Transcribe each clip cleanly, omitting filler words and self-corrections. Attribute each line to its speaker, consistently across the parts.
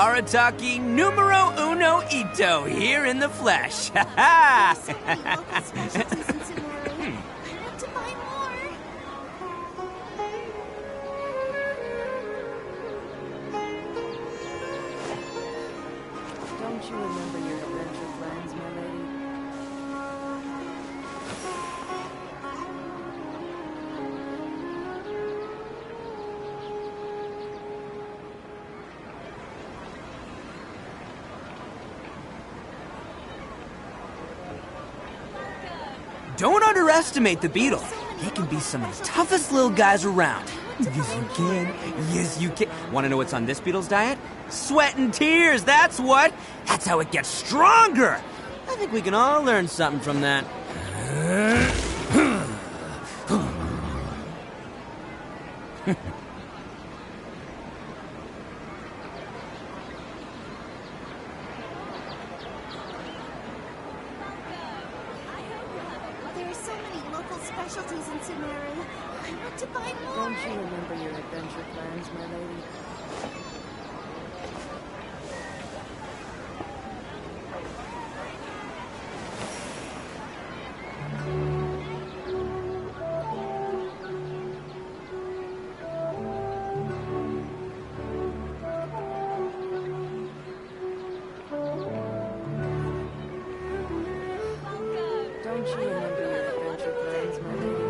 Speaker 1: Arataki numero uno ito here in the flesh. Ha ha!
Speaker 2: So many local specialties in Sumeru. I want to buy more.
Speaker 3: Don't you remember your adventure plans, my lady?
Speaker 1: Don't underestimate the beetle. They can be some of the toughest little guys around. Yes, you can. Yes, you can. Want to know what's on this beetle's diet? Sweat and tears, that's what. That's how it gets stronger. I think we can all learn something from that.
Speaker 2: There are so many local specialties in Sumeru. I want to buy more.
Speaker 3: Don't you remember your adventure plans, my lady? Don't you remember your adventure plans, my lady?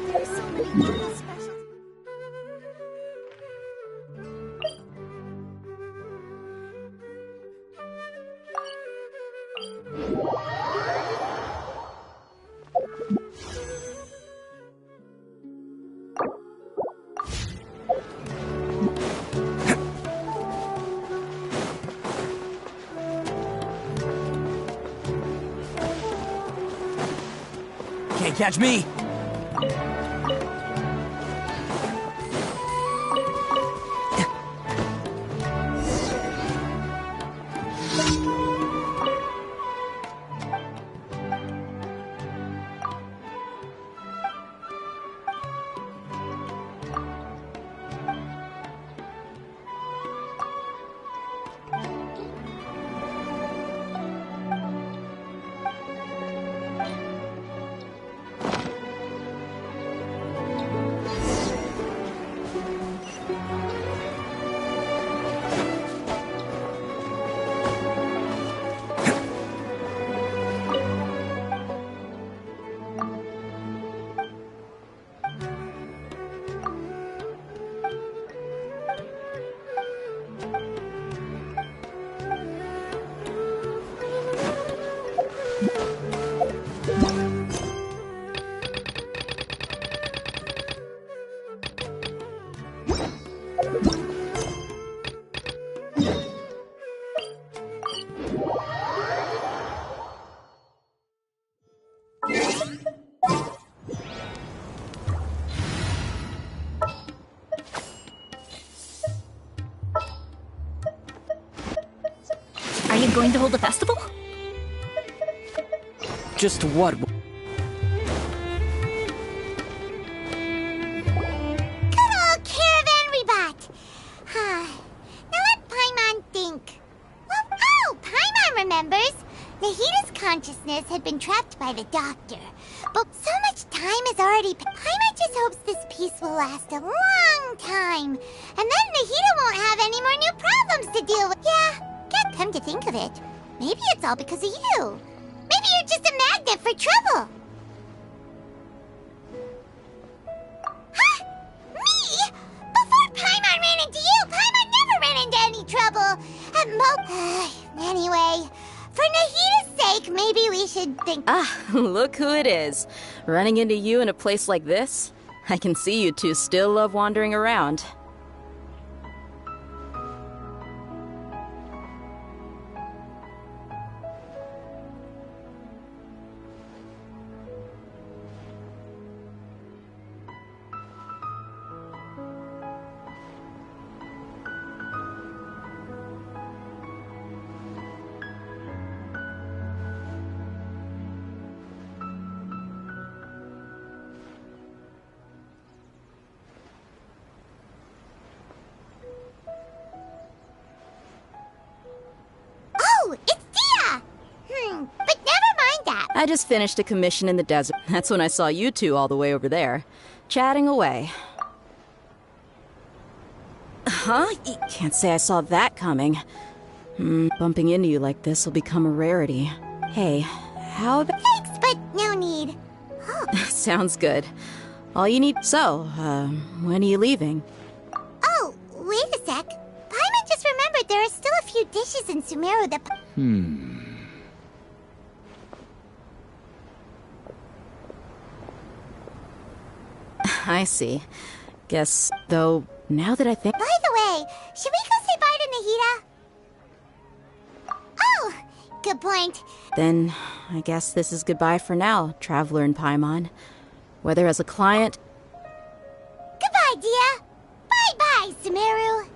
Speaker 2: There are so many local specialties.
Speaker 1: Can't catch me.
Speaker 4: Are you going to hold a festival?
Speaker 1: Just what?
Speaker 2: Good old caravan rebot. Now let Paimon think. Oh, Paimon remembers. Nahita's consciousness had been trapped by the doctor. But so much time has already Paimon just hopes this peace will last a long time. And then Nahita won't have any more new problems to deal with. Yeah, come to think of it, maybe it's all because of you. Maybe you're just a magnet for trouble. Huh? Me? Before Paimon ran into you, Paimon never ran into any trouble. Anyway, for Nahita's sake, maybe we should think...
Speaker 4: Ah, look who it is. Running into you in a place like this? I can see you two still love wandering around. I just finished a commission in the desert. That's when I saw you two all the way over there, chatting away. Huh? Can't say I saw that coming. Bumping into you like this will become a rarity. Hey, how about...
Speaker 2: Thanks, but no need.
Speaker 4: Sounds good. All you need... So, when are you leaving?
Speaker 2: Oh, wait a sec. Paimon just remembered there are still a few dishes in Sumeru that...
Speaker 4: I see. Guess, though, now that I think...
Speaker 2: By the way, should we go say bye to Nahida? Oh, good point.
Speaker 4: Then, I guess this is goodbye for now, Traveler and Paimon. Whether as a client...
Speaker 2: Goodbye, Dia. Bye-bye, Sumeru.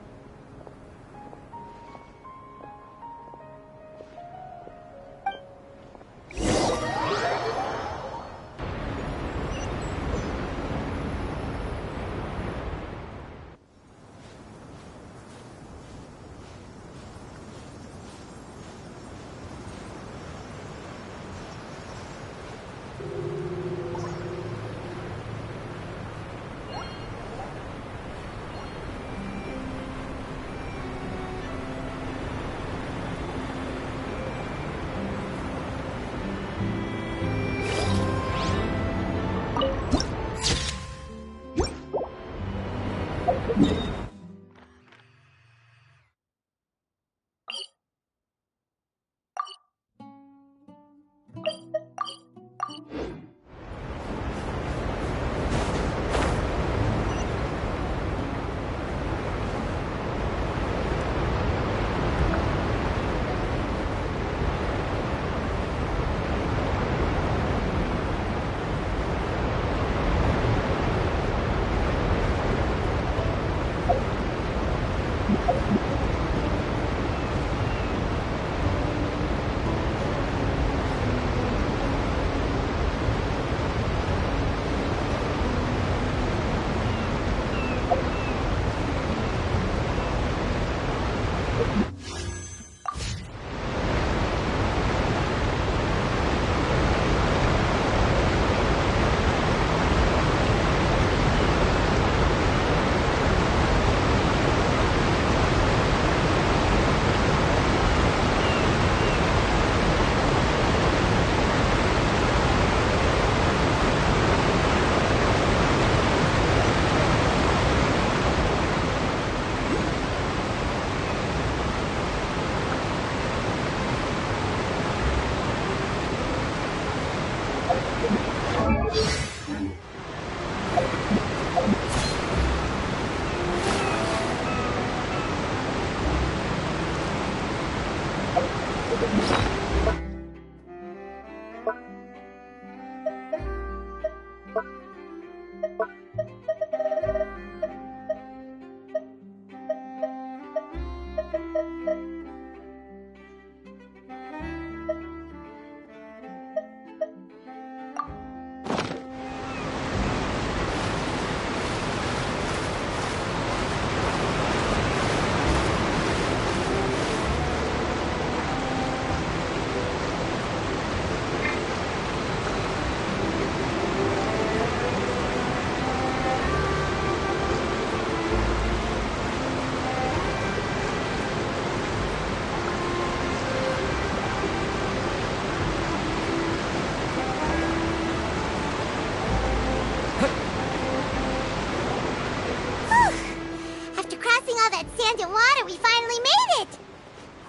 Speaker 2: Sand and water, we finally made it!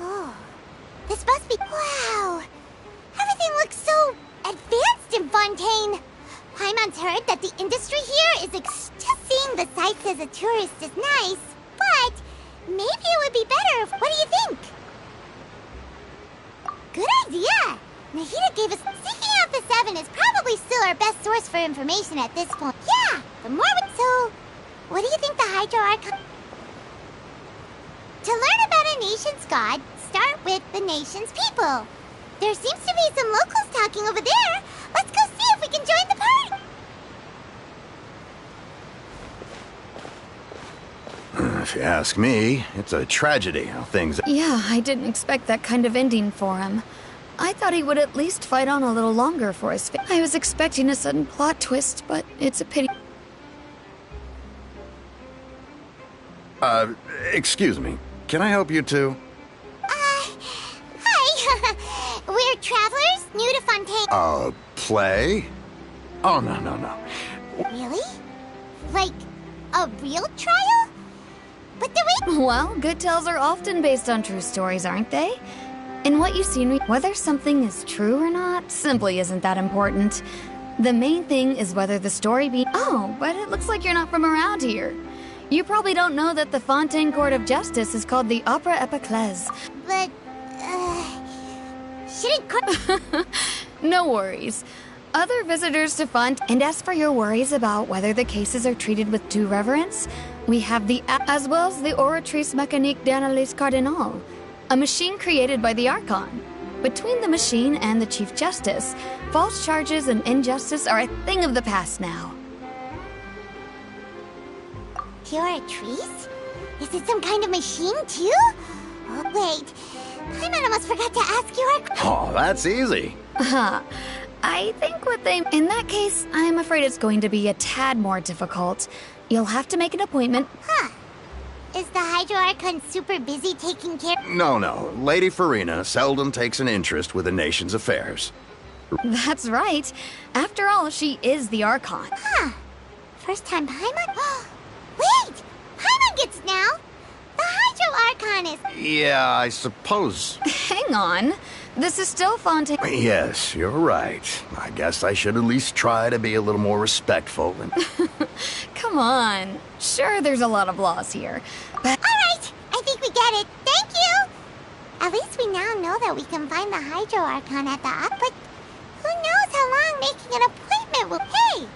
Speaker 2: Oh, this must be... Wow! Everything looks so advanced in Fontaine! Paimon's heard that the industry here is just seeing the sights as a tourist is nice, but maybe it would be better if... What do you think? Good idea! Nahida gave us... Seeking out the Seven is probably still our best source for information at this point. Yeah, the more we... So, what do you think the Hydro Archive... To learn about a nation's god, start with the nation's people. There seems to be some locals talking over there. Let's go see if we can join the party.
Speaker 5: If you ask me, it's a tragedy how things...
Speaker 6: Yeah, I didn't expect that kind of ending for him.
Speaker 5: I thought he would at least fight on a little longer for his I was expecting a sudden plot twist, but it's a pity.
Speaker 6: Excuse me. Can I help you too?
Speaker 2: Hi. We're travelers, new to Fontaine.
Speaker 6: Play? Oh, no.
Speaker 2: Really? Like, a real trial? But the
Speaker 5: Well, good tales are often based on true stories, aren't they? In what you've seen, whether something is true or not simply isn't that important. The main thing is whether the story be— Oh, but it looks like you're not from around here. You probably don't know that the Fontaine Court of Justice is called the Opera Epiclese.
Speaker 2: But, shouldn't
Speaker 5: No worries. Other visitors to Fontaine— And as for your worries about whether the cases are treated with due reverence, we have the— as well as the Oratrice Mécanique d'Analyse Cardinal, a machine created by the Archon. Between the machine and the Chief Justice, false charges and injustice are a thing of the past now.
Speaker 2: Oratrice? Is it some kind of machine, too? Oh, wait. I almost forgot to ask you our—
Speaker 6: Oh, that's easy.
Speaker 5: I think what they— In that case, I'm afraid it's going to be a tad more difficult. You'll have to make an appointment.
Speaker 2: Huh. Is the Hydro Archon super busy taking care—
Speaker 6: No. Lady Farina seldom takes an interest with the nation's affairs.
Speaker 5: That's right. After all, she is the Archon.
Speaker 2: Huh. First time Paimon— Wait! Paimon gets now! The Hydro Archon is—
Speaker 6: Yeah, I suppose.
Speaker 5: Hang on. This is still Fontaine—
Speaker 6: Yes, you're right. I guess I should at least try to be a little more respectful and...
Speaker 5: Come on. Sure, there's a lot of laws here, but—
Speaker 2: Alright! I think we get it. Thank you! At least we now know that we can find the Hydro Archon at the but who knows how long making an appointment will— Hey!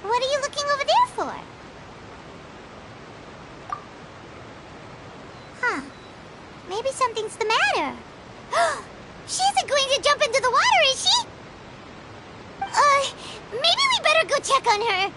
Speaker 2: What are you looking over there for? Huh. Maybe something's the matter. She isn't going to jump into the water, is she? Maybe we better go check on her.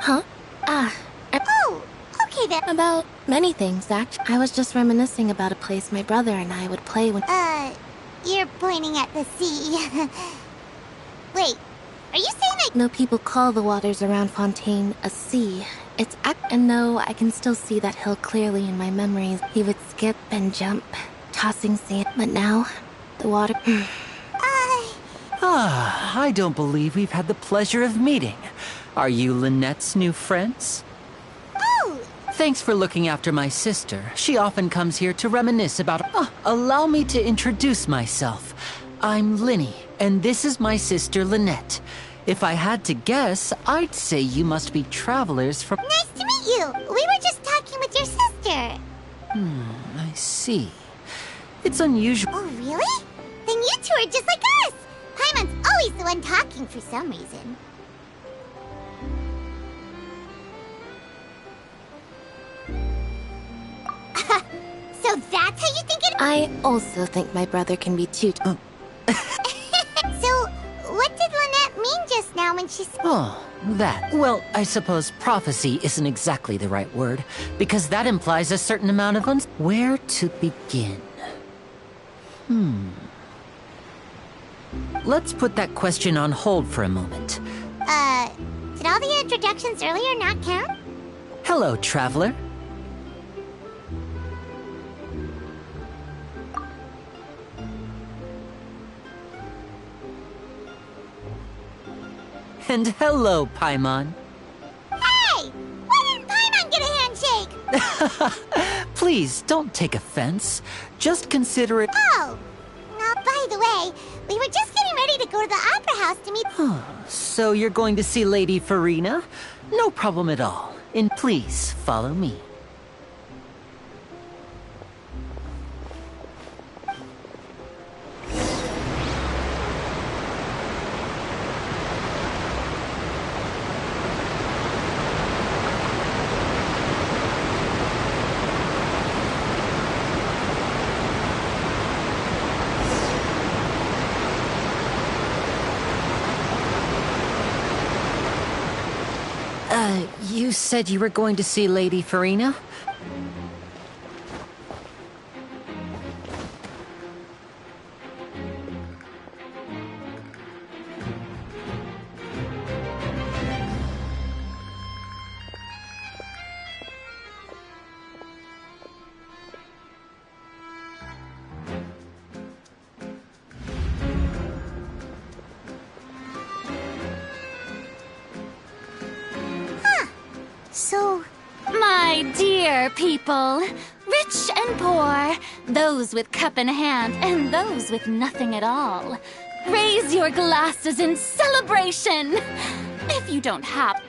Speaker 2: Oh, okay then.
Speaker 7: About many things, actually. I was just reminiscing about a place my brother and I would play when—
Speaker 2: You're pointing at the sea. Wait, are you saying that—
Speaker 7: No, people call the waters around Fontaine a sea. It's and no, I can still see that hill clearly in my memories. He would skip and jump, tossing sand. But now, the water—
Speaker 8: I don't believe we've had the pleasure of meeting. Are you Lynette's new friends?
Speaker 2: Oh!
Speaker 8: Thanks for looking after my sister. She often comes here to reminisce about— allow me to introduce myself. I'm Linny, and this is my sister Lynette. If I had to guess, I'd say you must be travelers from—
Speaker 2: Nice to meet you! We were just talking with your sister.
Speaker 8: I see. It's unusual.
Speaker 2: Oh, really? Then you two are just like us! Paimon's always the one talking for some reason. So that's how you think it—
Speaker 7: I also think my brother can be too—
Speaker 2: So, what did Lynette mean just now when she—
Speaker 8: Oh, that. Well, I suppose prophecy isn't exactly the right word, because that implies a certain amount of where to begin? Let's put that question on hold for a moment.
Speaker 2: Did all the introductions earlier not count?
Speaker 8: Hello, traveler. And hello, Paimon.
Speaker 2: Hey! Why didn't Paimon get a handshake?
Speaker 8: Please, don't take offense. Just consider it.
Speaker 2: Oh! By the way, we were just getting ready to go to the Opera House to meet...
Speaker 8: So you're going to see Lady Farina? No problem at all. And please, follow me. You said you were going to see Lady Farina?
Speaker 2: So...
Speaker 9: My dear people, rich and poor, those with cup in hand and those with nothing at all, raise your glasses in celebration! If you don't have...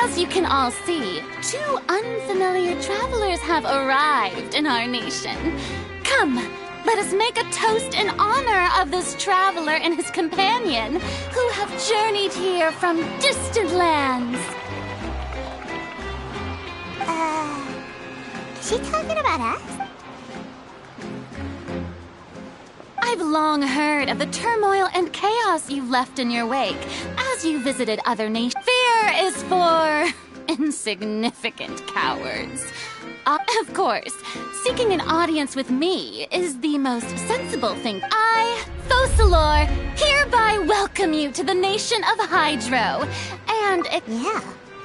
Speaker 9: As you can all see, two unfamiliar travelers have arrived in our nation. Come, let us make a toast in honor of this traveler and his companion, who have journeyed here from distant lands.
Speaker 2: Is she talking about us?
Speaker 9: I've long heard of the turmoil and chaos you've left in your wake as you visited other nations. Fear is for insignificant cowards. Of course, seeking an audience with me is the most sensible thing. I, Fosalor, hereby welcome you to the nation of Hydro. And it...
Speaker 2: Yeah,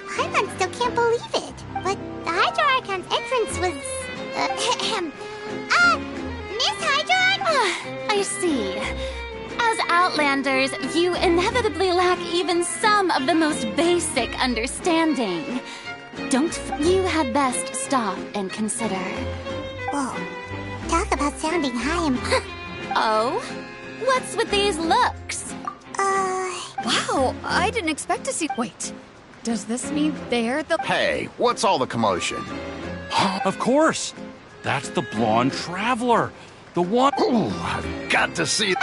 Speaker 2: Paimon still can't believe it. But the Hydro Archon's entrance was... Miss Hydron?
Speaker 9: I see. As Outlanders, you inevitably lack even some of the most basic understanding. You had best stop and consider.
Speaker 2: Whoa, talk about sounding high and...
Speaker 9: Oh? What's with these looks?
Speaker 5: Wow, I didn't expect to see... Wait, does this mean they're the...
Speaker 6: Hey, what's all the commotion?
Speaker 10: Of course! That's the blonde traveler! The one...
Speaker 6: Ooh, I've got to see...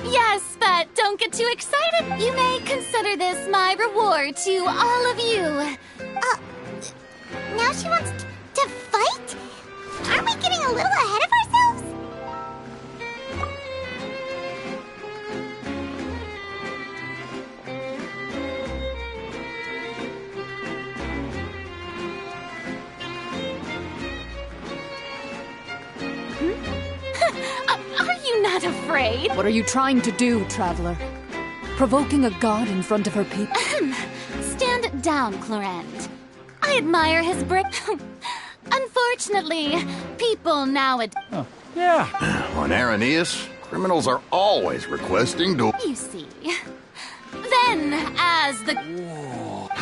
Speaker 9: Yes, but don't get too excited. You may consider this my reward to all of you.
Speaker 2: Now she wants to fight? Aren't we getting a little ahead of ourselves?
Speaker 9: Are you not afraid?
Speaker 3: What are you trying to do, traveler? Provoking a god in front of her people?
Speaker 9: Stand down, Clorend. I admire his brick. Unfortunately, people nowadays...
Speaker 10: Yeah.
Speaker 6: On Araneus, criminals are always requesting to...
Speaker 9: You see. Then, as the...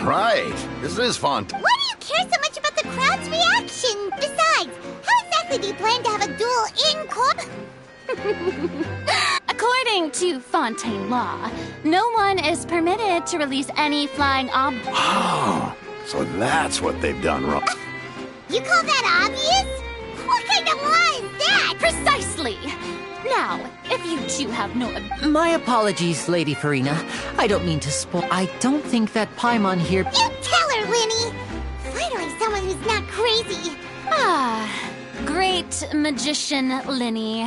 Speaker 6: Right, this is fun.
Speaker 2: Why do you care so much about the crowd's reaction? Besides, how exactly do you plan to have a duel in court?
Speaker 9: According to Fontaine law, no one is permitted to release any flying objects.
Speaker 6: Oh, so that's what they've done wrong.
Speaker 2: You call that obvious? What kind of law is that?
Speaker 9: Precisely! Now, if you two have no...
Speaker 8: My apologies, Lady Farina. I don't mean to spoil... I don't think that Paimon here...
Speaker 2: You tell her, Winnie! Finally someone who's not crazy.
Speaker 9: Great magician, Linny.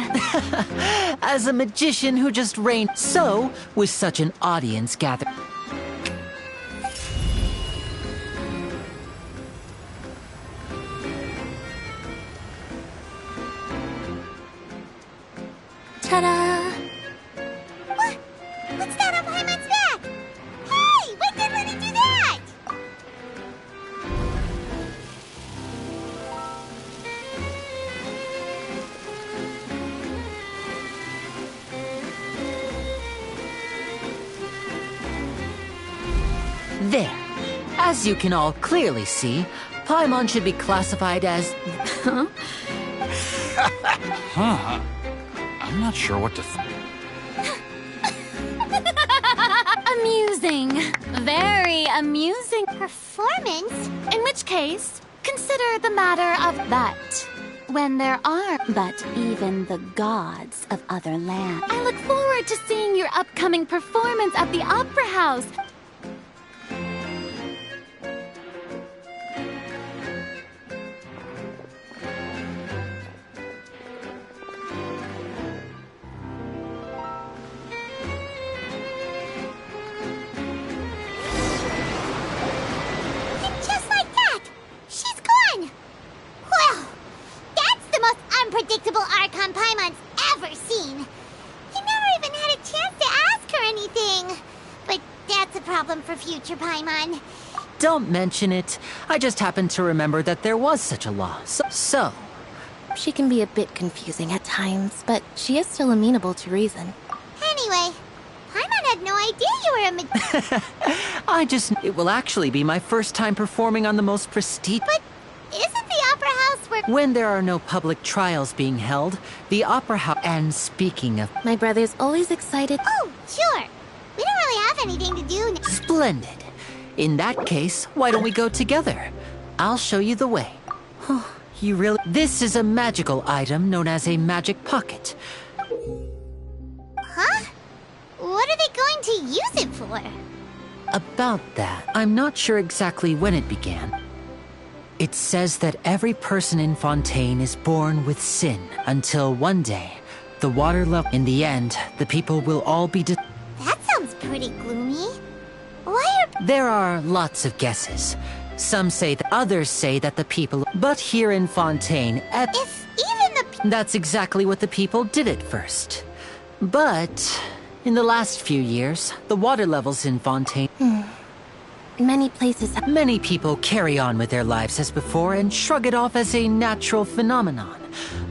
Speaker 8: As a magician who just reigned... So, with such an audience gathered...
Speaker 9: Ta-da!
Speaker 2: What's that on Paimon's back? Hey, when did Lenny do that?
Speaker 8: There. As you can all clearly see, Paimon should be classified as...
Speaker 10: Huh? I'm not sure what to think.
Speaker 9: Amusing. Very amusing.
Speaker 2: Performance?
Speaker 9: In which case, consider the matter of that. When there are but even the gods of other lands. I look forward to seeing your upcoming performance at the Opera House.
Speaker 2: Just like that! She's gone! Well, that's the most unpredictable Archon Paimon's ever seen. He never even had a chance to ask her anything. But that's a problem for future Paimon.
Speaker 8: Don't mention it. I just happened to remember that there was such a law. So...
Speaker 7: She can be a bit confusing at times, but she is still amenable to reason.
Speaker 2: Anyway, Paimon had no idea you were a
Speaker 8: It will actually be my first time performing on the most prestigious...
Speaker 2: But isn't the Opera House where...
Speaker 8: When there are no public trials being held, the Opera House... And speaking of...
Speaker 7: My brother's always excited.
Speaker 2: Oh, sure. We don't really have anything to do now.
Speaker 8: Splendid. In that case, why don't we go together? I'll show you the way. You really... This is a magical item known as a magic pocket.
Speaker 2: Huh? What are they going to use it for?
Speaker 8: About that, I'm not sure exactly when it began. It says that every person in Fontaine is born with sin until one day, the water level... In the end, the people will all be...
Speaker 2: That sounds pretty gloomy. Why are...
Speaker 8: There are lots of guesses. Some say that others say that the people... But here in Fontaine...
Speaker 2: If even the...
Speaker 8: That's exactly what the people did at first. But... In the last few years, the water levels in Fontaine...
Speaker 7: Many places...
Speaker 8: Many people carry on with their lives as before and shrug it off as a natural phenomenon.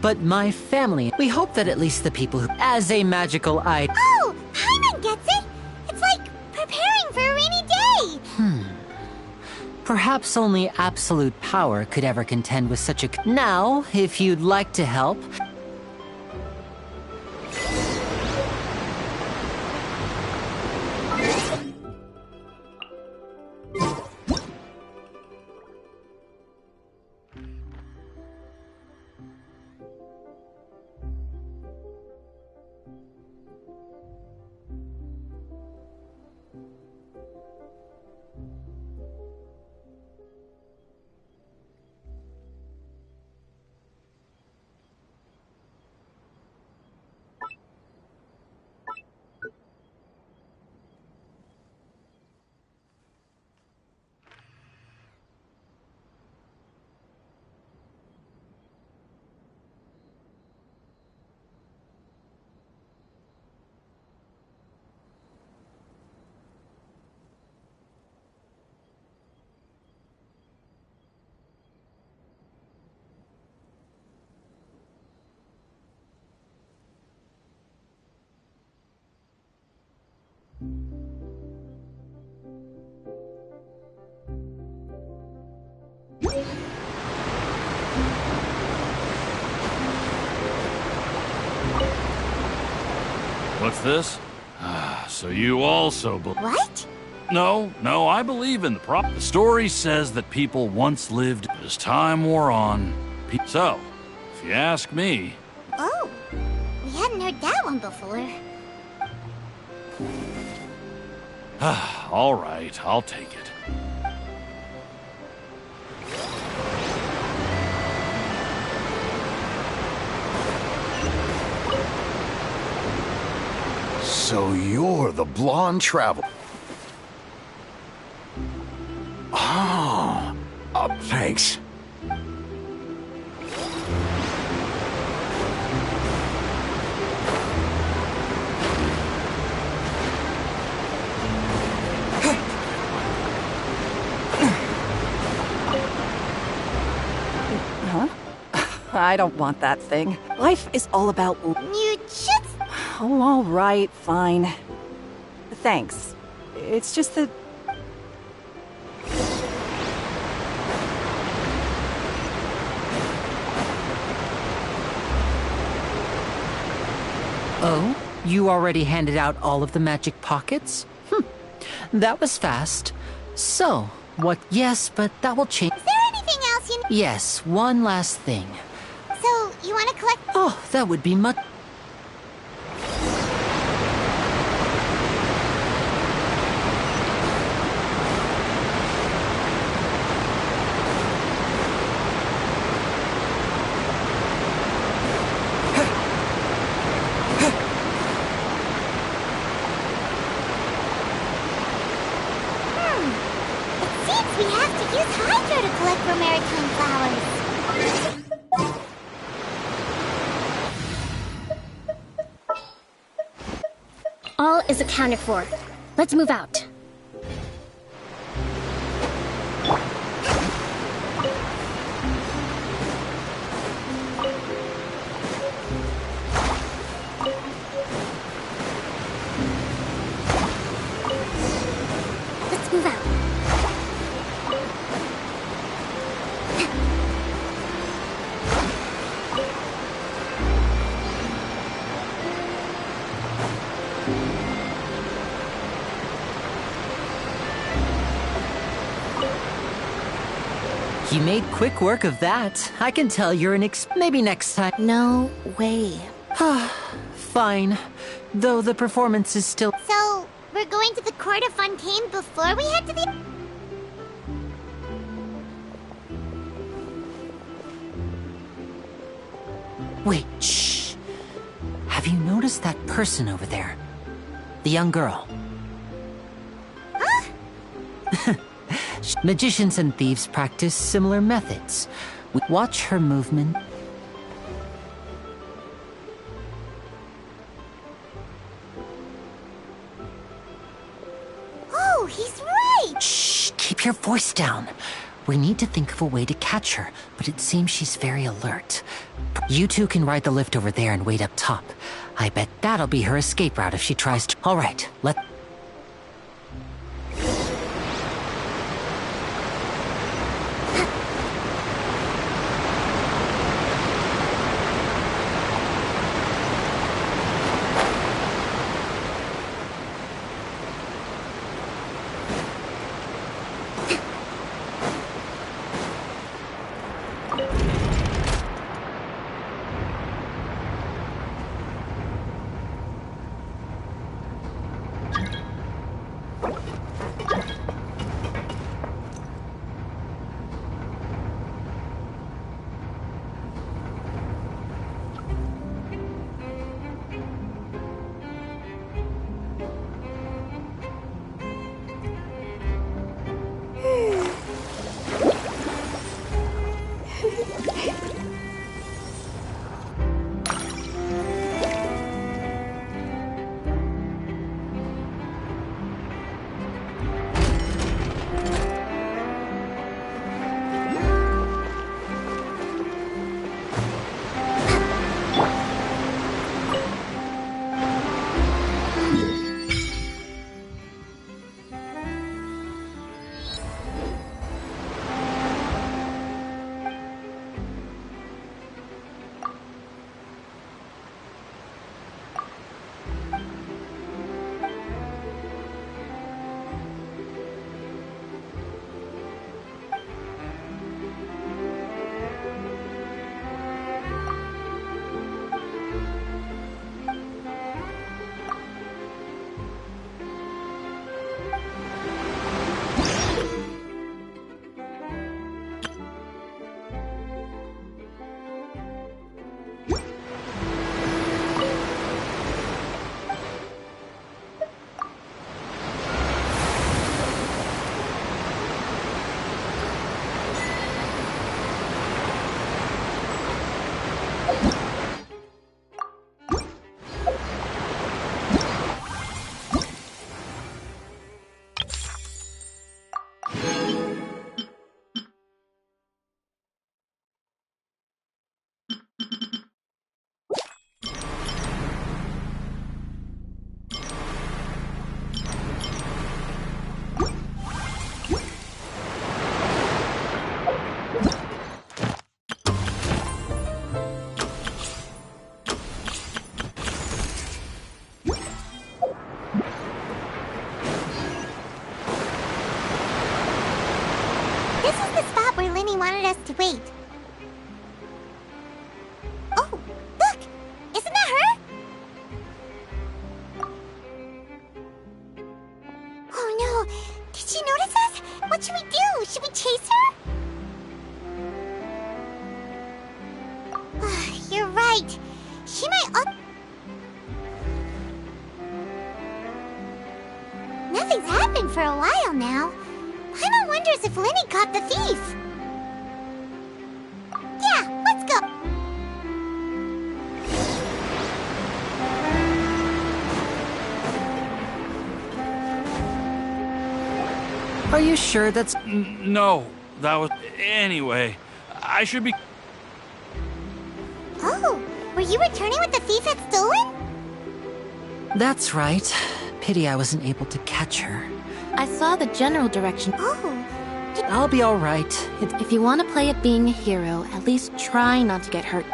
Speaker 8: But my family... We hope that at least the people who... As a magical item...
Speaker 2: Oh! Paimon gets it! It's like preparing for a rainy day!
Speaker 8: Perhaps only absolute power could ever contend with such a... Now, if you'd like to help...
Speaker 10: What's this? So you also believe...
Speaker 2: What?
Speaker 10: No, I believe in the story says that people once lived as time wore on. So, if you ask me...
Speaker 2: Oh, we hadn't heard that one before.
Speaker 10: All right, I'll take it.
Speaker 6: So you're the blonde traveler. Thanks.
Speaker 4: Huh? I don't want that thing. Life is all about...
Speaker 2: You just...
Speaker 4: Oh, all right, fine. Thanks. It's just that...
Speaker 8: You already handed out all of the magic pockets? That was fast. So, what? Yes, but that will change.
Speaker 2: Is there anything else you need?
Speaker 8: Yes, one last thing.
Speaker 2: So, you want to collect...
Speaker 8: Oh, that would be much...
Speaker 2: It seems we have to use Hydro to collect for maritime flowers.
Speaker 11: All is accounted for. Let's move out. Let's move out.
Speaker 8: You made quick work of that. I can tell you're an maybe next time.
Speaker 7: No way.
Speaker 8: Fine. Though the performance is still...
Speaker 2: So, we're going to the Court of Fontaine before we head to the...
Speaker 8: Wait, shh. Have you noticed that person over there? The young girl.
Speaker 2: Huh?
Speaker 8: Magicians and thieves practice similar methods. Watch her movement.
Speaker 2: Oh, he's right!
Speaker 8: Shh, keep your voice down. We need to think of a way to catch her, but it seems she's very alert. You two can ride the lift over there and wait up top. I bet that'll be her escape route if she tries to... All right, let...
Speaker 2: This is the spot where Linny wanted us to wait. Oh, look! Isn't that her? Oh no! Did she notice us? What should we do? Should we chase her? You're right. She might Nothing's happened for a while now. Paimon wonders if Linny caught the thief. Yeah, let's go.
Speaker 8: Are you sure that's...
Speaker 10: No, that was... Anyway, I should be...
Speaker 2: Oh, were you returning what the thief had stolen?
Speaker 8: That's right. Pity I wasn't able to catch her.
Speaker 7: I saw the general direction.
Speaker 2: Oh.
Speaker 8: I'll be all right.
Speaker 7: If you want to play at being a hero, at least try not to get hurt.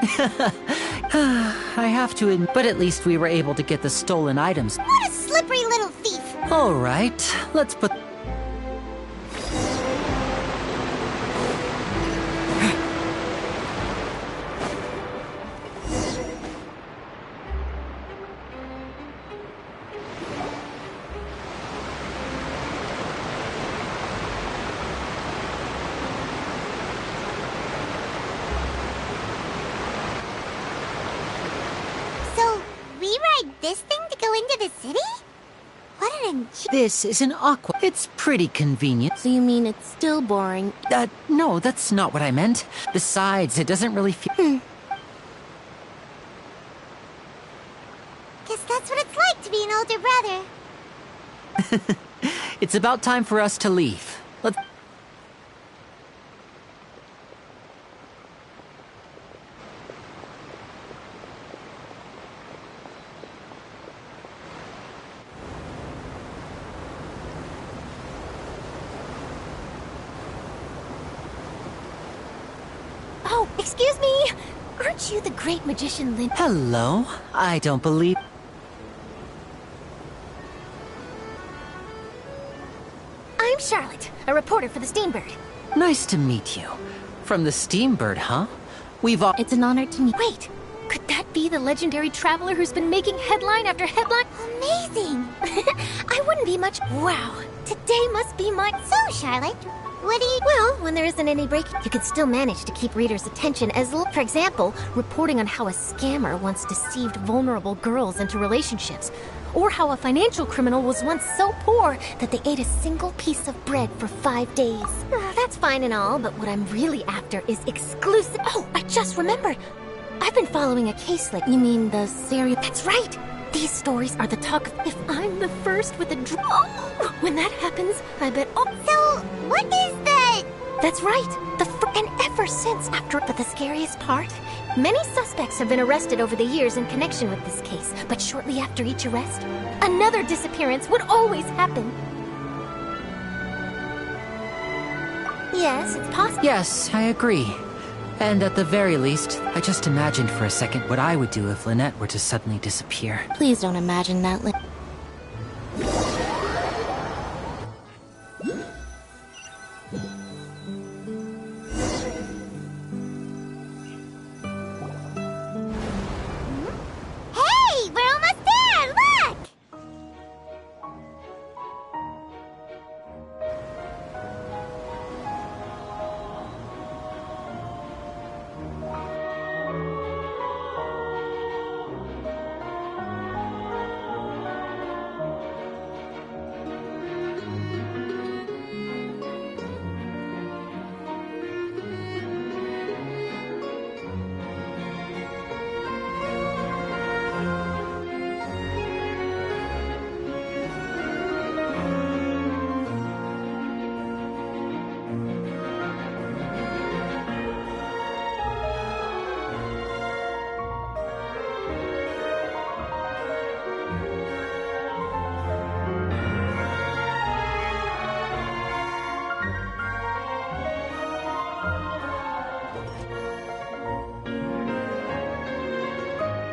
Speaker 8: I have to admit, but at least we were able to get the stolen items.
Speaker 2: What a slippery little thief!
Speaker 8: All right, let's put...
Speaker 2: This thing to go into the city? What an
Speaker 8: This is an aqua. It's pretty convenient.
Speaker 7: So you mean it's still boring?
Speaker 8: No, that's not what I meant. Besides, it doesn't really feel...
Speaker 2: Guess that's what it's like to be an older brother.
Speaker 8: It's about time for us to leave. Let's...
Speaker 11: Oh, excuse me! Aren't you the great magician Lin?
Speaker 8: Hello? I don't believe...
Speaker 11: I'm Charlotte, a reporter for the Steambird.
Speaker 8: Nice to meet you. From the Steambird, huh? We've all...
Speaker 7: It's an honor to meet...
Speaker 11: Wait, could that be the legendary traveler who's been making headline after headline?
Speaker 2: Amazing!
Speaker 11: I wouldn't be much... Wow, today must be my...
Speaker 2: So, Charlotte, what do you...
Speaker 11: Well, when there isn't any break, you can still manage to keep readers' attention as... For example, reporting on how a scammer once deceived vulnerable girls into relationships. Or how a financial criminal was once so poor that they ate a single piece of bread for 5 days. That's fine and all, but what I'm really after is exclusive... Oh, I just remembered! I've been following a case like...
Speaker 7: You mean the serial...
Speaker 11: That's right! These stories are the talk of... If I'm the first with a oh, when that happens, I bet... Oh,
Speaker 2: so, what is the...
Speaker 11: That's right! And ever since after... But the scariest part? Many suspects have been arrested over the years in connection with this case, but shortly after each arrest, another disappearance would always happen. Yes, it's possible.
Speaker 8: Yes, I agree. And at the very least, I just imagined for a second what I would do if Lynette were to suddenly disappear.
Speaker 7: Please don't imagine that, Lynn.
Speaker 2: Hey, we're almost there! Look!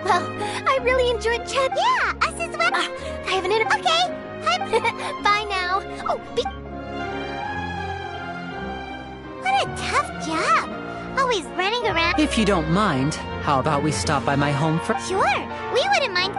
Speaker 11: Well, I really enjoyed chat.
Speaker 2: Yeah, us as well.
Speaker 11: I have an interview.
Speaker 2: Okay,
Speaker 11: Bye now. Oh,
Speaker 2: tough job. Always running around.
Speaker 8: If you don't mind, how about we stop by my home for—
Speaker 2: Sure, we wouldn't mind.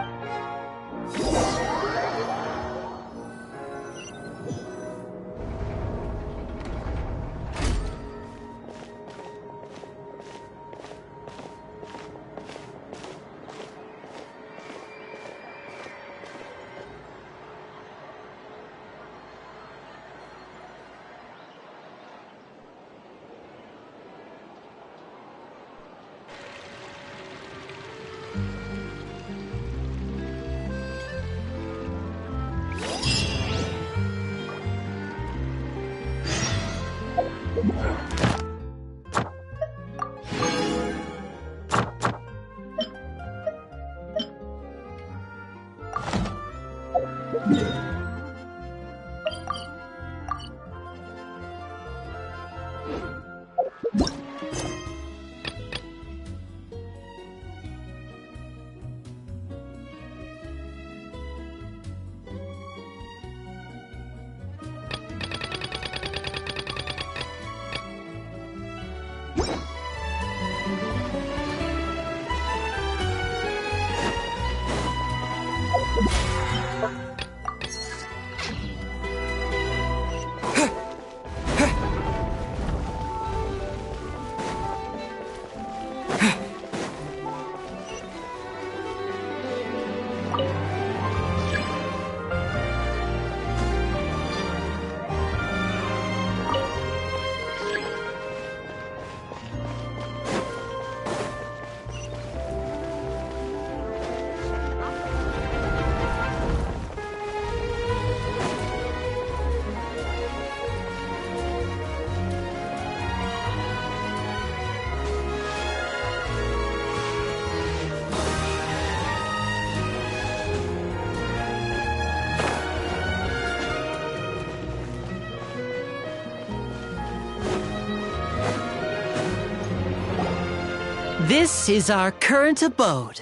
Speaker 8: This is our current abode.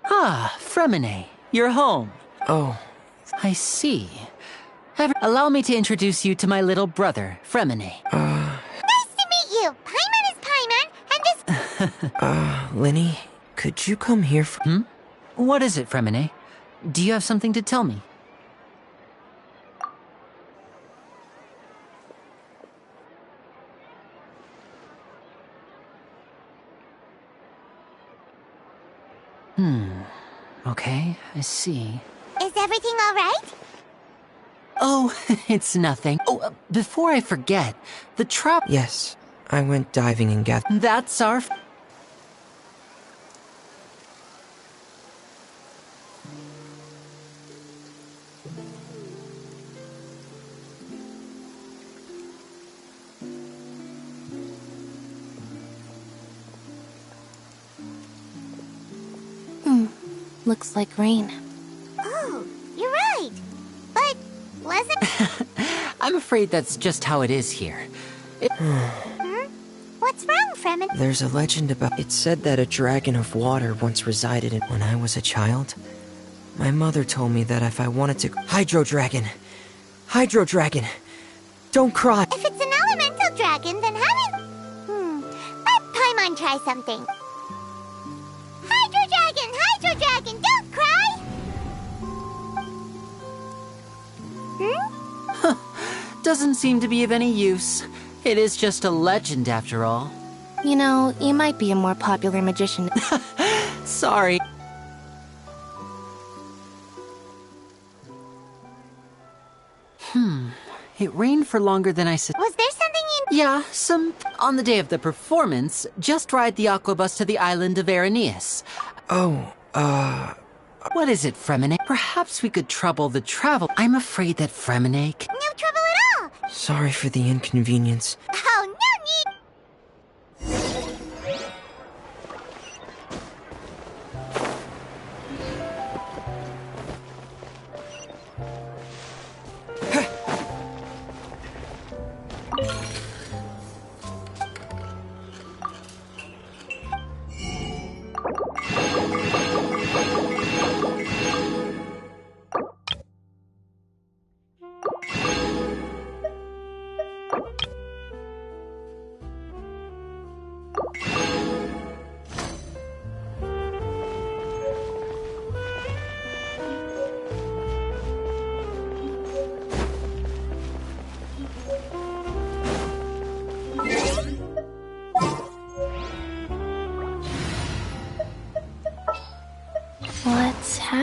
Speaker 8: Ah, Fremine, you're home.
Speaker 1: Oh.
Speaker 8: I see. Allow me to introduce you to my little brother, Fremine.
Speaker 2: Nice to meet you. Paimon is Paimon, and this...
Speaker 1: Linny, could you come here for—
Speaker 8: What is it, Fremine? Do you have something to tell me? Okay, I see.
Speaker 2: Is everything all right?
Speaker 8: Oh, it's nothing. Oh, before I forget, the trap—
Speaker 1: Yes, I went diving and gathered—
Speaker 8: That's our—
Speaker 7: Looks like rain.
Speaker 2: Oh, you're right. But wasn't...
Speaker 8: I'm afraid that's just how it is here.
Speaker 2: What's wrong, Fremen?
Speaker 1: There's a legend about— It said that a dragon of water once resided in— When I was a child, my mother told me that if I wanted to— Hydro Dragon! Hydro Dragon! Don't cry!
Speaker 2: If it's an elemental dragon, then let Paimon try something. Hydro Dragon, don't cry!
Speaker 8: Doesn't seem to be of any use. It is just a legend after all.
Speaker 7: You know, you might be a more popular magician.
Speaker 8: Sorry. It rained for longer than I said.
Speaker 2: Was there something you...
Speaker 8: Yeah, on the day of the performance, just ride the aquabus to the island of Araneus.
Speaker 1: Oh,
Speaker 8: What is it, Fremine? Perhaps we could trouble the travel. I'm afraid that Fremine
Speaker 2: No trouble at all!
Speaker 1: sorry for the inconvenience.
Speaker 2: Oh, no need...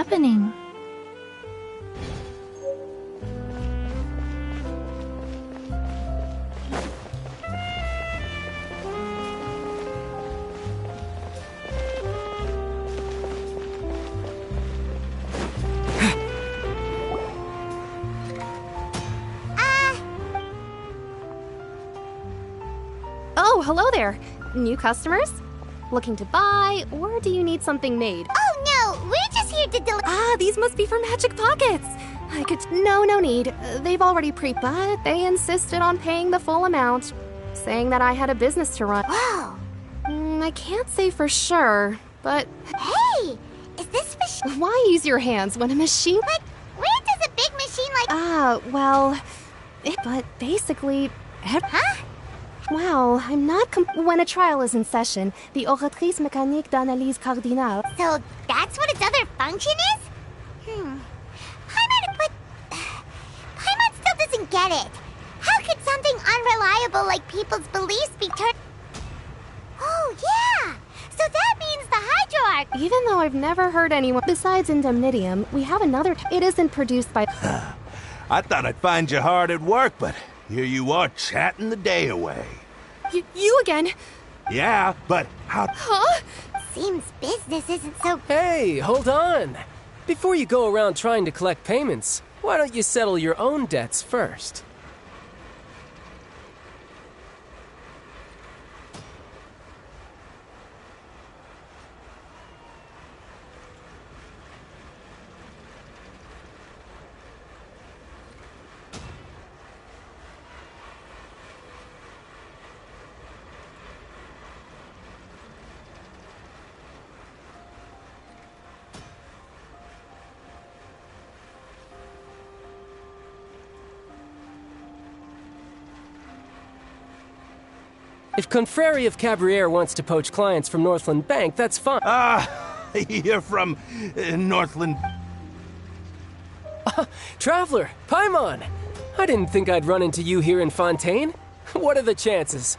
Speaker 9: happening?
Speaker 11: Oh, hello there. New customers? Looking to buy, or do you need something made?
Speaker 2: Oh no, we're just here to deliver.
Speaker 11: Ah, these must be from Magic Pockets. I could. No need. They've already but they insisted on paying the full amount, saying that I had a business to run.
Speaker 2: Whoa.
Speaker 11: I can't say for sure, but.
Speaker 2: Hey, is this machine?
Speaker 11: Why use your hands when a machine.
Speaker 2: But where does a big machine like.
Speaker 11: Well. But basically.
Speaker 2: Huh?
Speaker 11: Well, I'm not when a trial is in session, the oratrice mécanique d'analyse cardinale.
Speaker 2: So that's what its other function is? Paimon still doesn't get it. How could something unreliable like people's beliefs be turned... Oh, yeah! So that means the Hydroarch...
Speaker 11: Even though I've never heard anyone... Besides Indemnitium, we have another... It isn't produced by...
Speaker 12: I thought I'd find you hard at work, but here you are chatting the day away.
Speaker 11: You again?
Speaker 12: Yeah, but how...
Speaker 11: Huh?
Speaker 2: Seems business isn't so...
Speaker 13: Hey, hold on. Before you go around trying to collect payments, why don't you settle your own debts first? If Confrere of Cabriere wants to poach clients from Northland Bank, that's fine.
Speaker 12: You're from Northland...
Speaker 13: Traveler, Paimon! I didn't think I'd run into you here in Fontaine. What are the chances?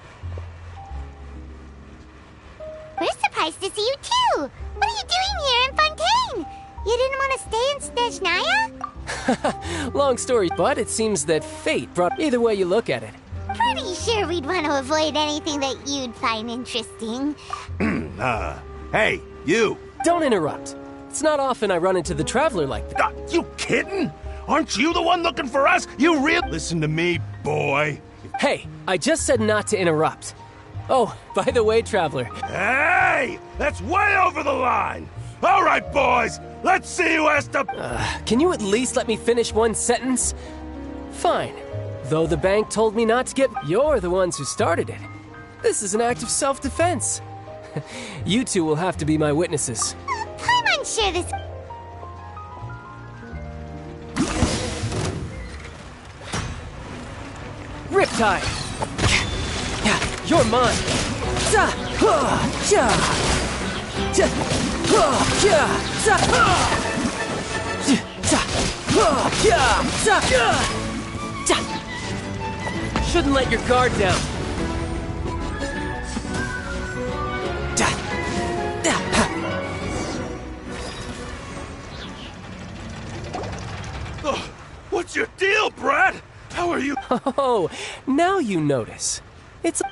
Speaker 2: We're surprised to see you too! What are you doing here in Fontaine? You didn't want to stay in Snezhnaya?
Speaker 13: Long story, but it seems that fate brought... Either way you look at it.
Speaker 2: Pretty sure we'd want to avoid anything that you'd find interesting.
Speaker 12: Hey, you!
Speaker 13: Don't interrupt. It's not often I run into the Traveler like that.
Speaker 12: You kidding? Aren't you the one looking for us? You real... Listen to me, boy.
Speaker 13: Hey, I just said not to interrupt. Oh, by the way, Traveler.
Speaker 12: Hey! That's way over the line! All right, boys! Let's see who has to...
Speaker 13: Can you at least let me finish one sentence? Fine. Though the bank told me not to get... You're the ones who started it. This is an act of self-defense. You two will have to be my witnesses.
Speaker 2: I'm unsure this...
Speaker 13: Riptide! You're mine! Shouldn't let your guard down.
Speaker 12: What's your deal, Brad? How are you?
Speaker 13: Oh, now you notice. It's...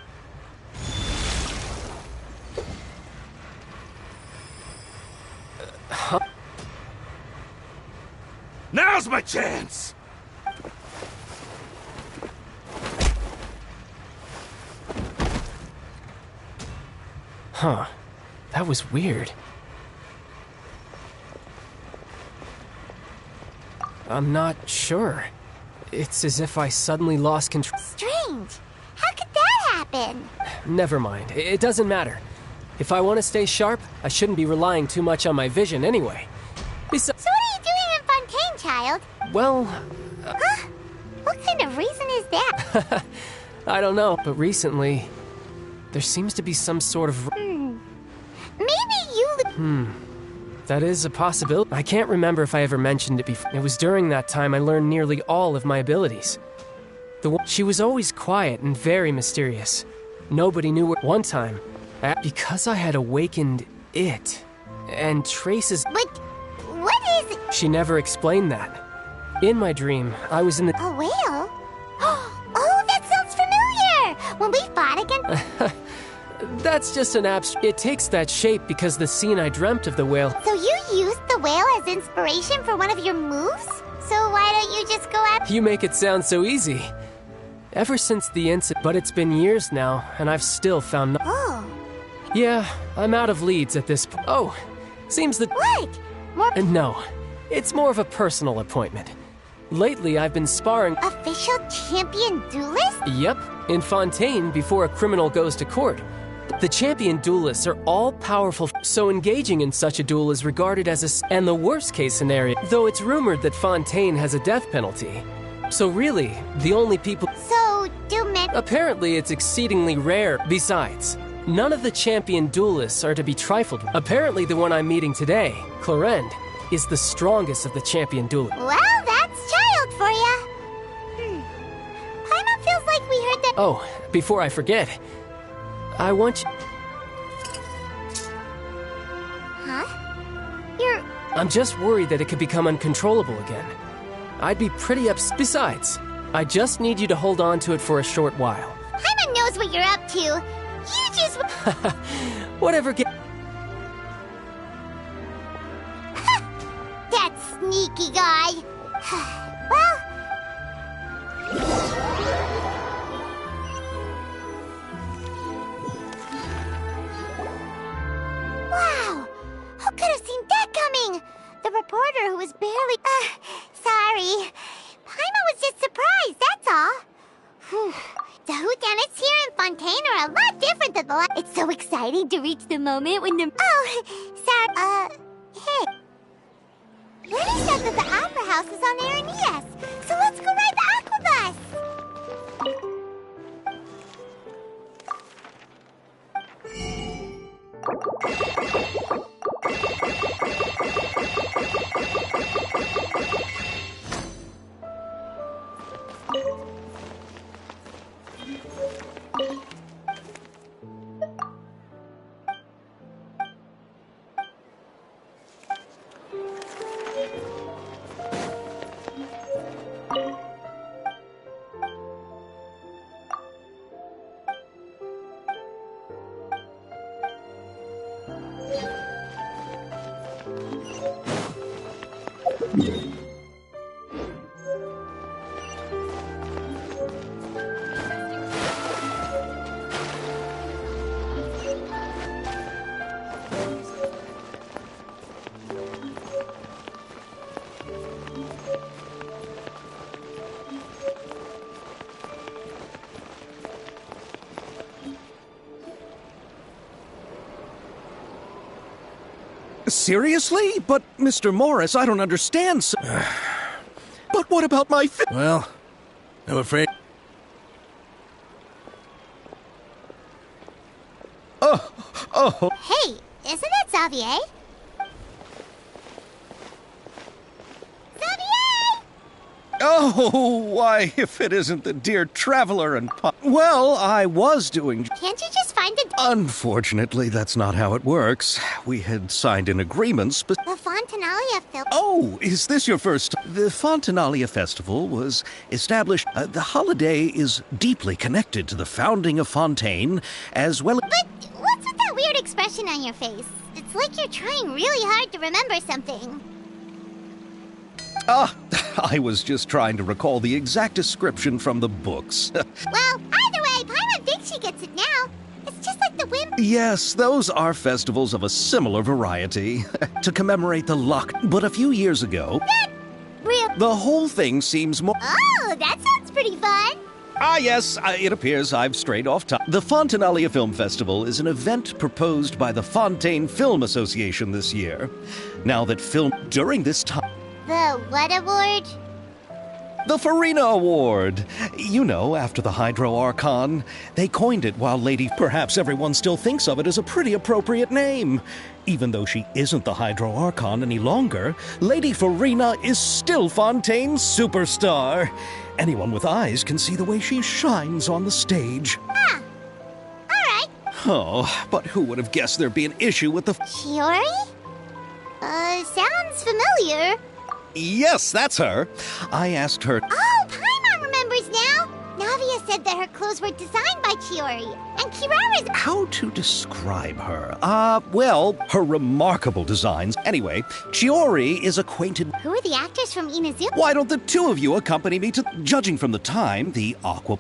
Speaker 12: Now's my chance!
Speaker 13: Huh. That was weird. I'm not sure. It's as if I suddenly lost control.
Speaker 2: Strange. How could that happen?
Speaker 13: Never mind. It doesn't matter. If I want to stay sharp, I shouldn't be relying too much on my vision anyway.
Speaker 2: So what are you doing in Fontaine, child?
Speaker 13: Well...
Speaker 2: Huh? What kind of reason is that?
Speaker 13: I don't know, but recently... there seems to be some sort of...
Speaker 2: Maybe you...
Speaker 13: That is a possibility. I can't remember if I ever mentioned it before. It was during that time I learned nearly all of my abilities. She was always quiet and very mysterious. Nobody knew her. One time, because I had awakened it, and traces...
Speaker 2: But what is
Speaker 13: She never explained that. In my dream, I was in the...
Speaker 2: A whale? Oh, that sounds familiar! When we fought against...
Speaker 13: That's just an It takes that shape because the scene I dreamt of the whale...
Speaker 2: So you used the whale as inspiration for one of your moves? So why don't you just go at...
Speaker 13: You make it sound so easy. Ever since the incident... But it's been years now, and I've still found no...
Speaker 2: Oh.
Speaker 13: Yeah, I'm out of leads at this point. Oh, seems that...
Speaker 2: What? More...
Speaker 13: No, it's more of a personal appointment. Lately, I've been sparring...
Speaker 2: Official champion duelist?
Speaker 13: Yep, in Fontaine before a criminal goes to court. The champion duelists are all powerful, so engaging in such a duel is regarded as and the worst case scenario, though it's rumored that Fontaine has a death penalty. So really, the only people...
Speaker 2: So, do men...
Speaker 13: Apparently, it's exceedingly rare. Besides, none of the champion duelists are to be trifled with. Apparently, the one I'm meeting today, Clarend, is the strongest of the champion duelists.
Speaker 2: Well, that's child for ya. Paimon feels like we heard that...
Speaker 13: Oh, before I forget, I want you...
Speaker 2: Huh? You're...
Speaker 13: I'm just worried that it could become uncontrollable again. I'd be pretty upset. Besides, I just need you to hold on to it for a short while.
Speaker 2: Paimon knows what you're up to. You just...
Speaker 13: Whatever
Speaker 2: That sneaky guy. Well... Wow! Who could have seen that coming? The reporter who was barely... sorry. Paimon was just surprised, that's all. Whew. The whodunits here in Fontaine are a lot different than the last... It's so exciting to reach the moment when the... Oh, sorry, hey. Lenny said that the Opera House is on Aranias, so let's go ride the Aquabus!
Speaker 14: Seriously? But, Mr. Morris, I don't understand. But what about my
Speaker 6: Well, I'm afraid...
Speaker 14: Oh.
Speaker 2: Hey, isn't that Xavier?
Speaker 14: Oh, why, if it isn't the dear traveler and Well, I was doing...
Speaker 2: Can't you just find it?
Speaker 14: Unfortunately, that's not how it works. We had signed an agreement
Speaker 2: The Fontanalia film...
Speaker 14: Oh, is this your first... The Fontanalia Festival was established... the holiday is deeply connected to the founding of Fontaine, as well...
Speaker 2: But what's with that weird expression on your face? It's like you're trying really hard to remember something.
Speaker 14: I was just trying to recall the exact description from the books.
Speaker 2: Well, either way, Paimon thinks she gets it now. It's just like the whim...
Speaker 14: Yes, those are festivals of a similar variety, to commemorate the luck. But a few years ago... The whole thing seems more...
Speaker 2: Oh, that sounds pretty fun.
Speaker 14: Yes, it appears I've strayed off top. The Fontanalia Film Festival is an event proposed by the Fontaine Film Association this year. Now that film... During this time...
Speaker 2: The what award?
Speaker 14: The Farina Award. You know, after the Hydro Archon. They coined it while Lady... Perhaps everyone still thinks of it as a pretty appropriate name. Even though she isn't the Hydro Archon any longer, Lady Farina is still Fontaine's superstar. Anyone with eyes can see the way she shines on the stage.
Speaker 2: Huh. All right.
Speaker 14: Oh, but who would have guessed there'd be an issue with the...
Speaker 2: Chiori? Sounds familiar.
Speaker 14: Yes, that's her. I asked her.
Speaker 2: Oh, Paimon remembers now! Navia said that her clothes were designed by Chiori, and Kirara's...
Speaker 14: How to describe her? Well, her remarkable designs. Anyway, Chiori is acquainted...
Speaker 2: Who are the actors from Inazuma?
Speaker 14: Why don't the two of you accompany me to... Judging from the time, the aqua...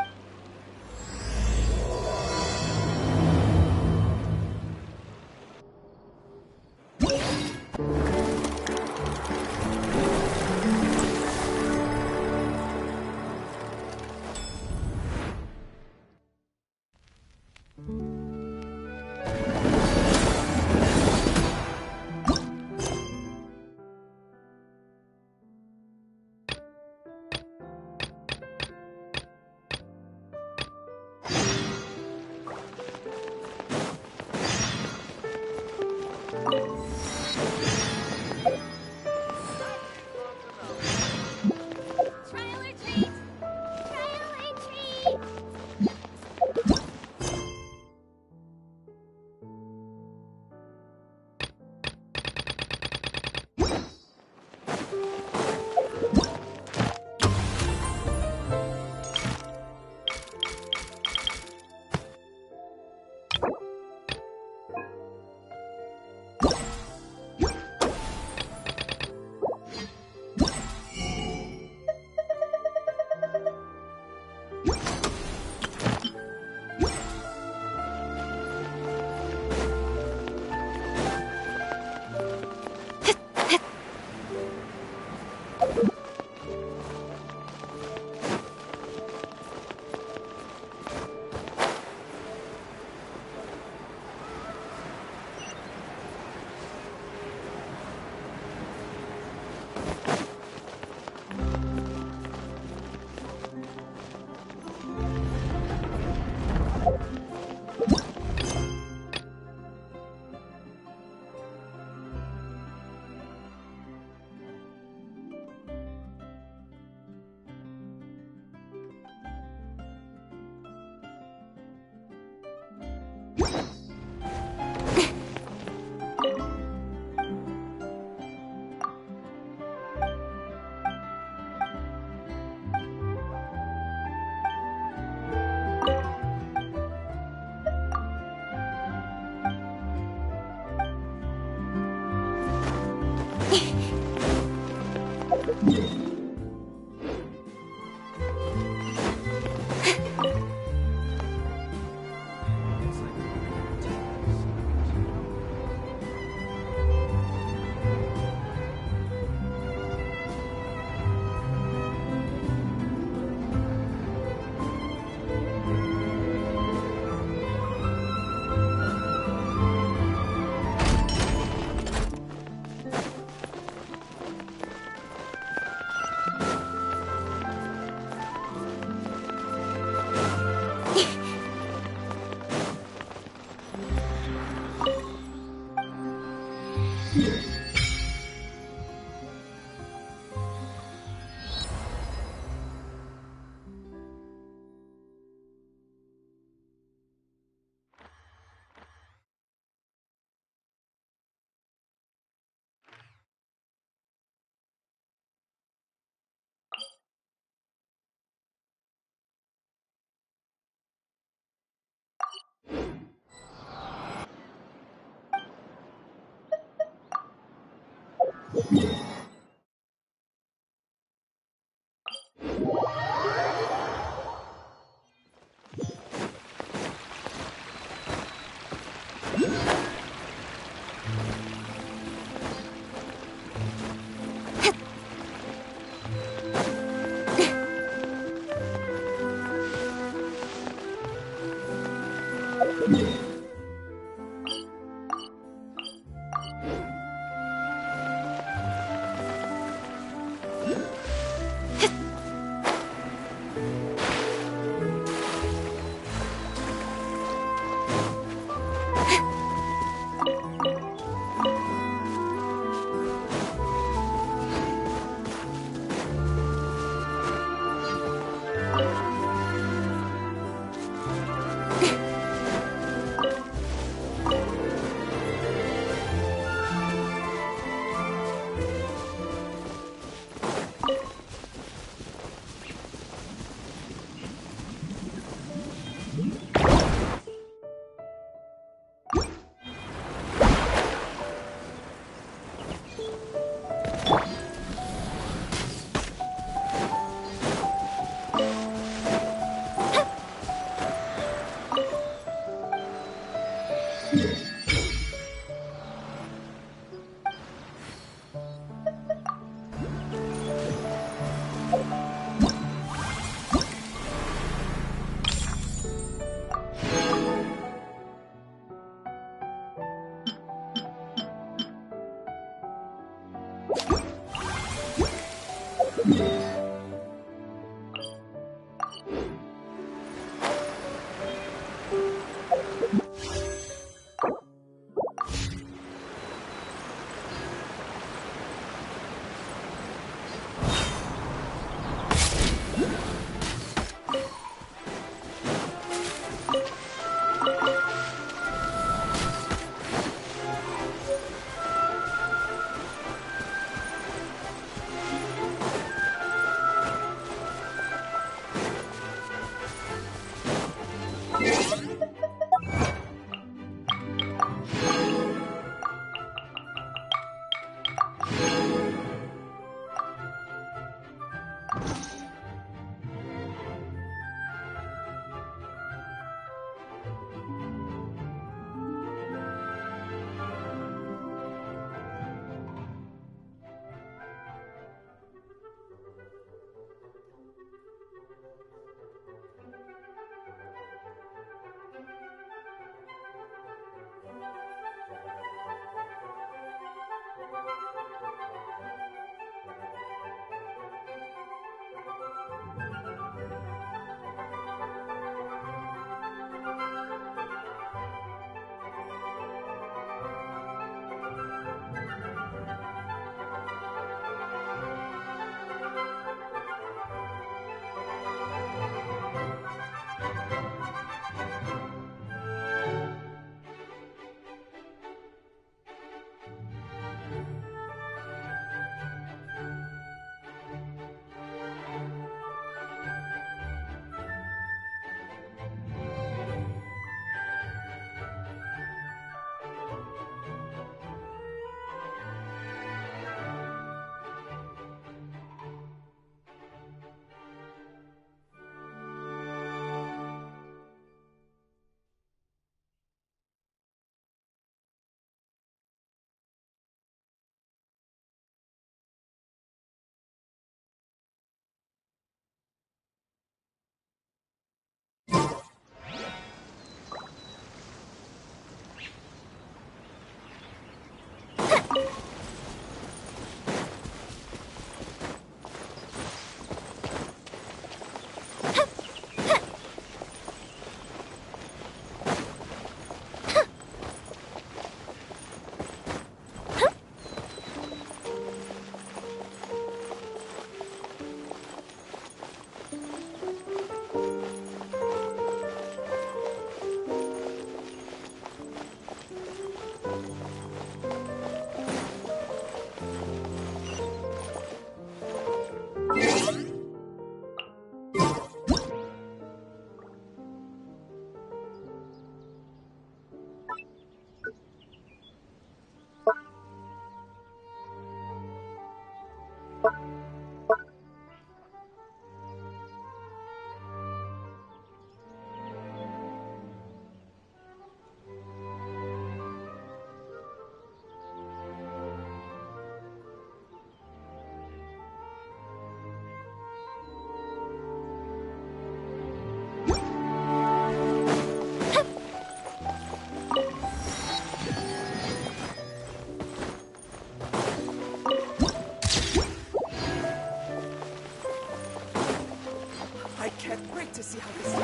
Speaker 15: to see how this...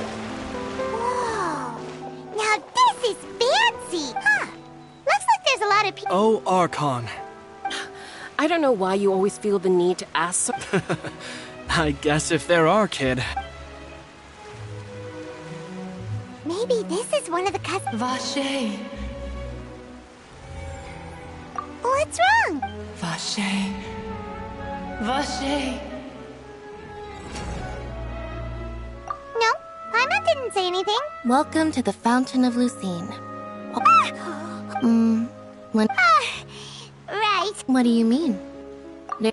Speaker 2: Whoa! Now this is fancy! Huh! Looks like there's a lot of people...
Speaker 15: Oh, Archon.
Speaker 3: I don't know why you always feel the need to ask so...
Speaker 15: I guess if there are, kid.
Speaker 2: Maybe this is one of the
Speaker 16: Vache.
Speaker 2: What's wrong?
Speaker 16: Vache. Vache.
Speaker 2: No, Paimon didn't say anything.
Speaker 7: Welcome to the Fountain of Lucine.
Speaker 2: Right.
Speaker 7: What do you mean?
Speaker 2: Hey,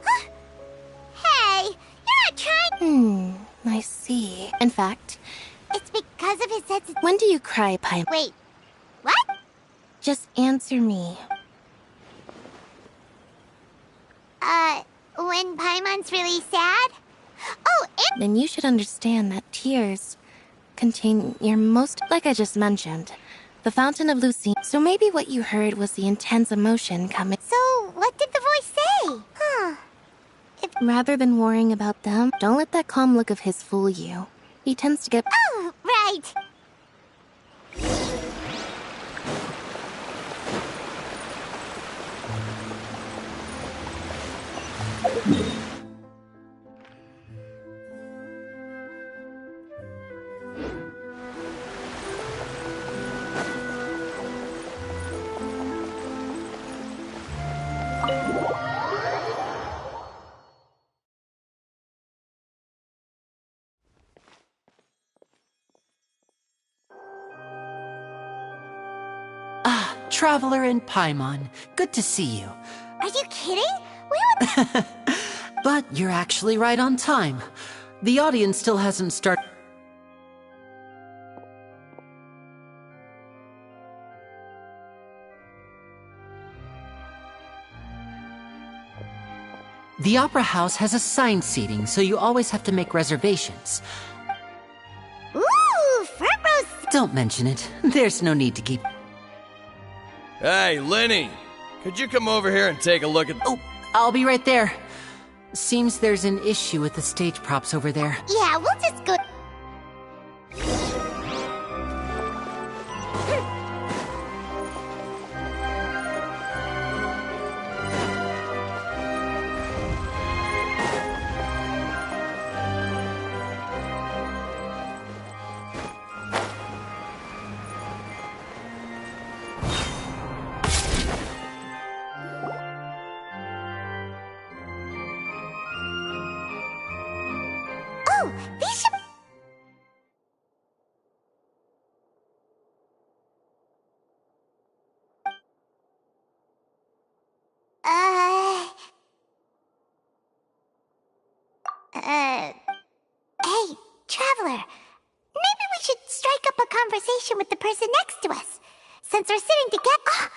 Speaker 2: you're not trying...
Speaker 7: I see. In fact...
Speaker 2: It's because of his sense...
Speaker 7: When do you cry, Paimon?
Speaker 2: Wait, what?
Speaker 7: Just answer me.
Speaker 2: When Paimon's really sad? Oh, and...
Speaker 7: Then you should understand that tears contain your most... Like I just mentioned, the Fountain of Lucine. So maybe what you heard was the intense emotion coming...
Speaker 2: So, what did the voice say? Huh.
Speaker 7: Rather than worrying about them, don't let that calm look of his fool you. He tends to get...
Speaker 2: Oh, right.
Speaker 8: Traveler and Paimon. Good to see you.
Speaker 2: Are you kidding? We would...
Speaker 8: But you're actually right on time. The audience still hasn't started. The Opera House has assigned seating, so you always have to make reservations.
Speaker 2: Ooh, front row.
Speaker 8: Don't mention it. There's no need to keep...
Speaker 17: Hey, Lenny! Could you come over here and take a look at...
Speaker 8: Oh, I'll be right there. Seems there's an issue with the stage props over there.
Speaker 2: Yeah, we'll just go... Oh, these should... Hey, Traveler. Maybe we should strike up a conversation with the person next to us. Since we're sitting together...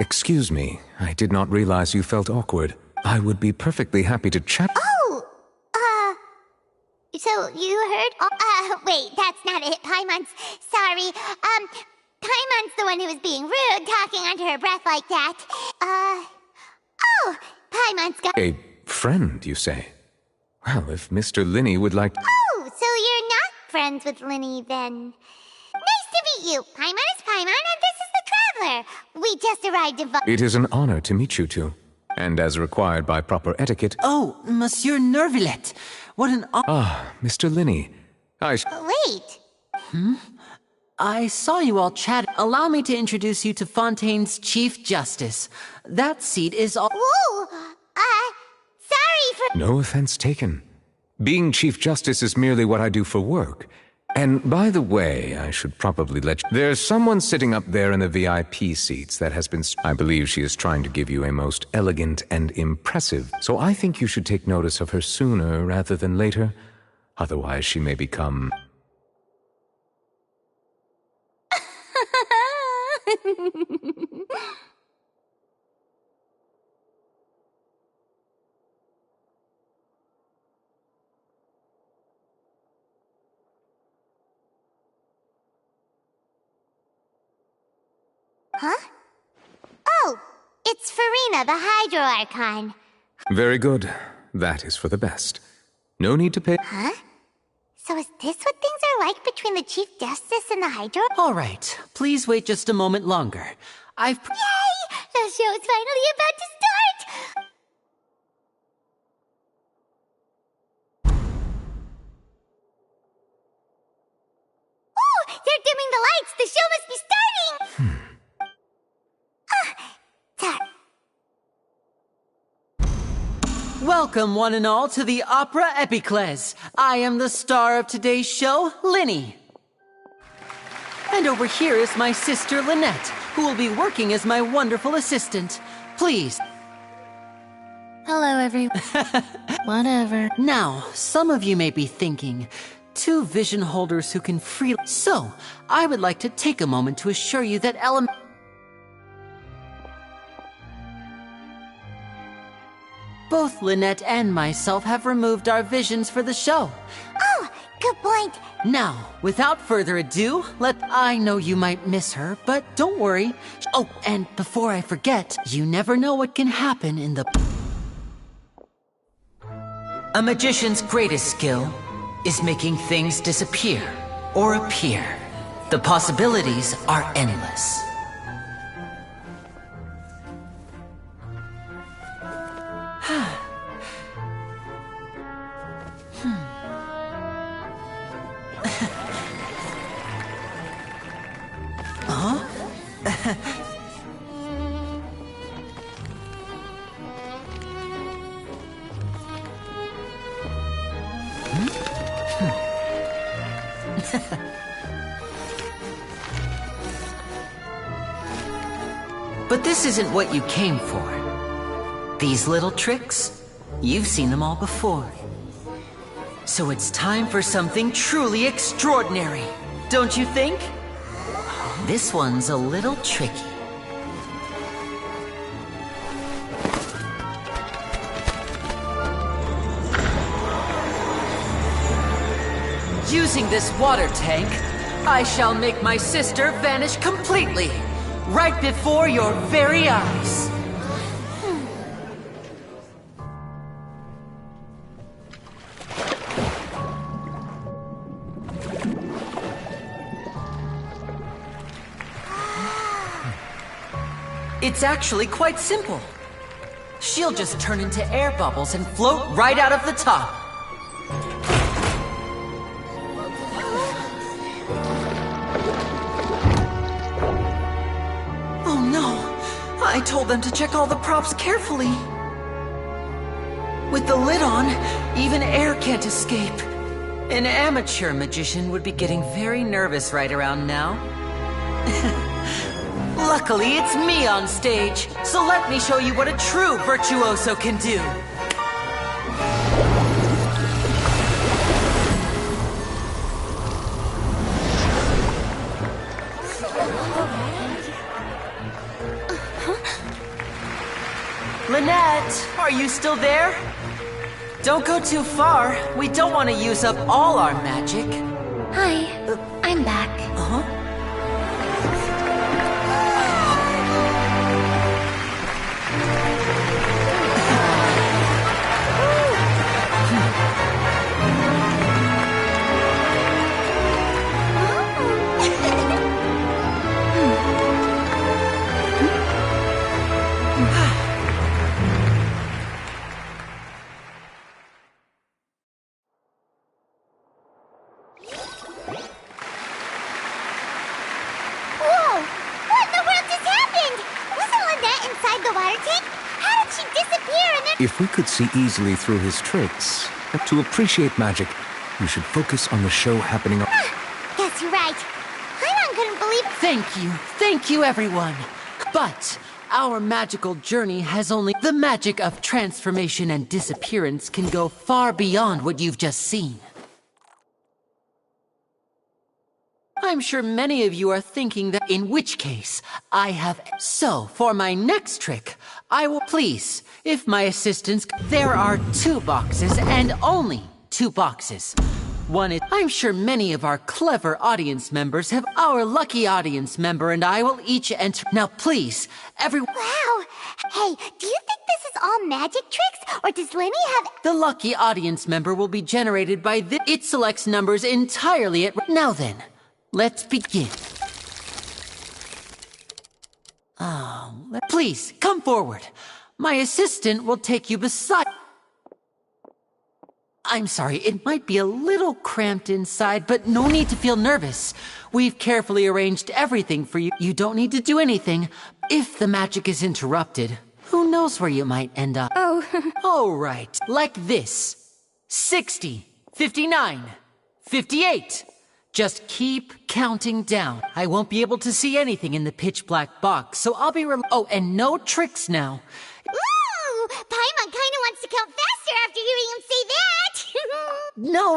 Speaker 18: Excuse me, I did not realize you felt awkward. I would be perfectly happy to chat.
Speaker 2: So you heard... wait, that's not it. Paimon's... Sorry. Paimon's the one who was being rude, talking under her breath like that. Oh, Paimon's got...
Speaker 18: A friend, you say? Well, if Mr. Linney would like...
Speaker 2: Oh, so you're not friends with Linny, then. Nice to meet you. Paimon is Paimon, and this is the Traveler. We just arrived in...
Speaker 18: It is an honor to meet you two. And as required by proper etiquette...
Speaker 8: Oh, Monsieur Nervillet. What an...
Speaker 18: Mr. Linney.
Speaker 2: Wait.
Speaker 8: I saw you all chat. Allow me to introduce you to Fontaine's Chief Justice. That seat is all...
Speaker 2: Whoa! Sorry for...
Speaker 18: No offense taken. Being Chief Justice is merely what I do for work. And by the way, I should probably let you... There's someone sitting up there in the VIP seats that has been... I believe she is trying to give you a most elegant and impressive... So I think you should take notice of her sooner rather than later. Otherwise she may become...
Speaker 2: Huh? Oh, it's Farina, the Hydro Archon.
Speaker 18: Very good. That is for the best. No need to pay...
Speaker 2: Huh? So is this what things are like between the Chief Justice and the Hydro?
Speaker 8: All right. Please wait just a moment longer. I've...
Speaker 2: Yay! The show's finally about to start! Oh, they're dimming the lights! The show must be starting!
Speaker 8: Welcome, one and all, to the Opera Epiclese. I am the star of today's show, Linny. And over here is my sister, Lynette, who will be working as my wonderful assistant. Please.
Speaker 7: Hello, everyone. Whatever.
Speaker 8: Now, some of you may be thinking, two vision holders who can freely... So, I would like to take a moment to assure you that both Lynette and myself have removed our visions for the show.
Speaker 2: Oh, good point.
Speaker 8: Now, without further ado, I know you might miss her, but don't worry. Oh, and before I forget, you never know what can happen in the... A magician's greatest skill is making things disappear or appear. The possibilities are endless. But this isn't what you came for. These little tricks, you've seen them all before. So it's time for something truly extraordinary, don't you think? This one's a little tricky. Using this water tank, I shall make my sister vanish completely, right before your very eyes. It's actually quite simple. She'll just turn into air bubbles and float right out of the top. Oh no! I told them to check all the props carefully. With the lid on, even air can't escape. An amateur magician would be getting very nervous right around now. Luckily, it's me on stage, so let me show you what a true virtuoso can do. Lynette, are you still there? Don't go too far. We don't want to use up all our magic.
Speaker 7: Hi, I'm back.
Speaker 8: Uh-huh.
Speaker 18: If we could see easily through his tricks, to appreciate magic, you should focus on the show happening on...
Speaker 2: Guess you're right. Paimon couldn't believe...
Speaker 8: Thank you everyone. But our magical journey has only... The magic of transformation and disappearance can go far beyond what you've just seen. I'm sure many of you are thinking that in which case, I have... So, for my next trick, I will please, if my assistants... There are 2 boxes and only 2 boxes. One is... I'm sure many of our clever audience members have... Our lucky audience member and I will each enter... Now please, everyone...
Speaker 2: Wow! Hey, do you think this is all magic tricks, or does Lenny have...
Speaker 8: The lucky audience member will be generated by this... It selects numbers entirely at... Now then... Let's begin. Please, come forward. My assistant will take you beside... I'm sorry, it might be a little cramped inside, but no need to feel nervous. We've carefully arranged everything for you. You don't need to do anything. If the magic is interrupted, who knows where you might end up?
Speaker 5: Oh.
Speaker 8: Oh, right. Like this. 60, 59, 58... Just keep counting down. I won't be able to see anything in the pitch-black box, so I'll be Oh, and no tricks now.
Speaker 2: Ooh! Paimon kinda wants to count faster after hearing him say that!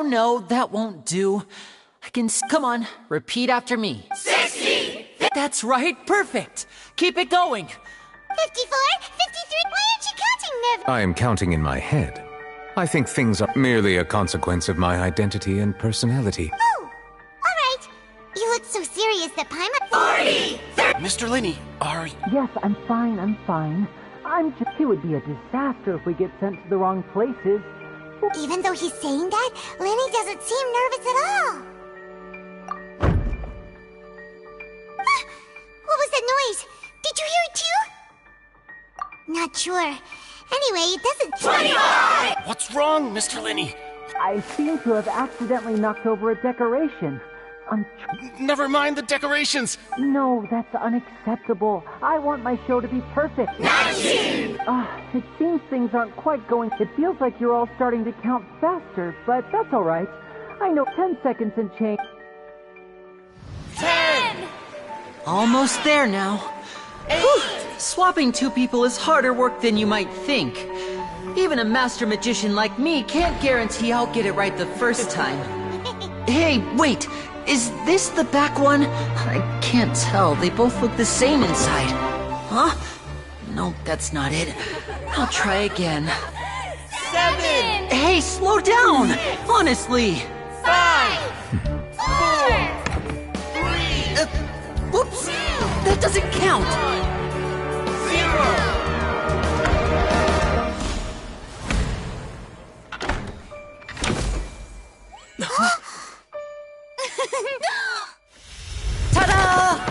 Speaker 8: No, that won't do. I can... Come on, repeat after me.
Speaker 12: 60!
Speaker 8: That's right, perfect! Keep it going!
Speaker 2: 54, 53, why aren't you counting, Nev?
Speaker 18: I am counting in my head. I think things are merely a consequence of my identity and personality.
Speaker 2: Oh! Alright. You look so serious that Paimon...
Speaker 15: 40! Mr. Linney, are...
Speaker 8: Yes, I'm fine. It would be a disaster if we get sent to the wrong places.
Speaker 2: Even though he's saying that, Lenny doesn't seem nervous at all. What was that noise? Did you hear it too? Not sure. Anyway, it doesn't...
Speaker 12: 25!
Speaker 15: What's wrong, Mr. Linney?
Speaker 8: I seem to have accidentally knocked over a decoration.
Speaker 15: Never mind the decorations!
Speaker 8: No, that's unacceptable. I want my show to be perfect.
Speaker 12: 19!
Speaker 8: It seems things aren't quite going... It feels like you're all starting to count faster, but that's all right. I know 10 seconds and change.
Speaker 12: 10!
Speaker 8: Almost there now.
Speaker 12: 8!
Speaker 8: Swapping two people is harder work than you might think. Even a master magician like me can't guarantee I'll get it right the first time. Hey, wait! Is this the back one? I can't tell. They both look the same inside. Huh? No, that's not it. I'll try again.
Speaker 9: 7!
Speaker 8: Hey, slow down! Honestly!
Speaker 9: 5! 4! 3!
Speaker 8: Whoops! That doesn't count!
Speaker 9: 0!
Speaker 8: Ta-da!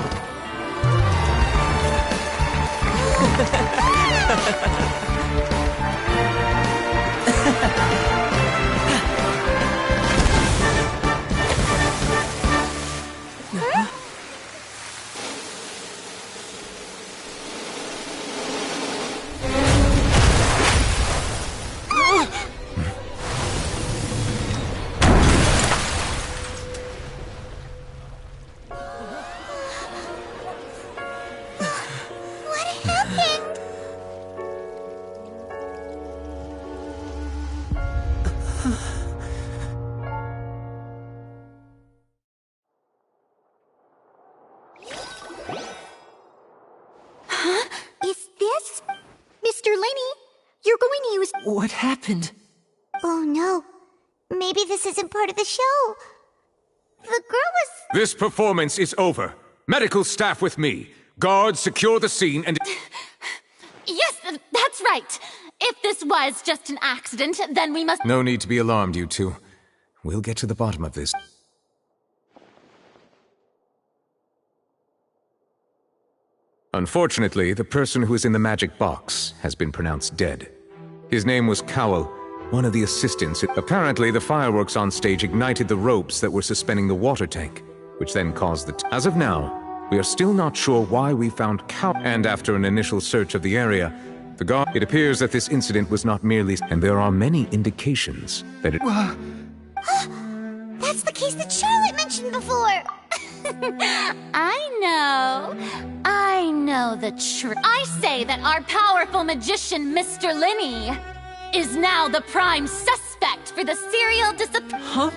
Speaker 2: What happened? Huh? Is this Mr. Lenny? You're going to use...
Speaker 8: What happened?
Speaker 2: Oh no. Maybe this isn't part of the show. The girl was...
Speaker 18: This performance is over. Medical staff with me. Guards, secure the scene and...
Speaker 9: Yes, that's right. If this was just an accident, then we must...
Speaker 18: No need to be alarmed, you two. We'll get to the bottom of this. Unfortunately, the person who is in the magic box has been pronounced dead. His name was Cowell, one of the assistants. Apparently, the fireworks on stage ignited the ropes that were suspending the water tank, which then caused the... As of now, we are still not sure why we found Cowell. And after an initial search of the area, the guard... It appears that this incident was not merely... And there are many indications that it...
Speaker 2: That's the case that Charlotte mentioned before.
Speaker 9: I know the truth. I say that our powerful magician, Mr. Lenny, is now the prime suspect for the serial disappearance.
Speaker 8: Huh?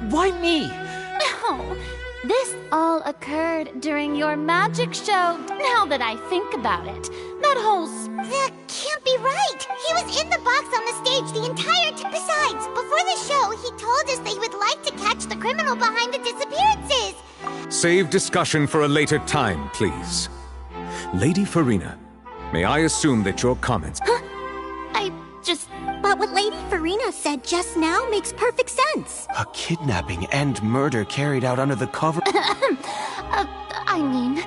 Speaker 8: Why me?
Speaker 9: No, this all occurred during your magic show. Now that I think about it, that whole...
Speaker 2: That can't be right. He was in the box on the stage the entire time. Besides, before the show, he told us that he would like to catch the criminal behind the disappearances.
Speaker 18: Save discussion for a later time, please. Lady Farina, may I assume that your comments...
Speaker 2: But what Lady Farina said just now makes perfect sense.
Speaker 19: A kidnapping and murder carried out under the cover...
Speaker 9: I mean,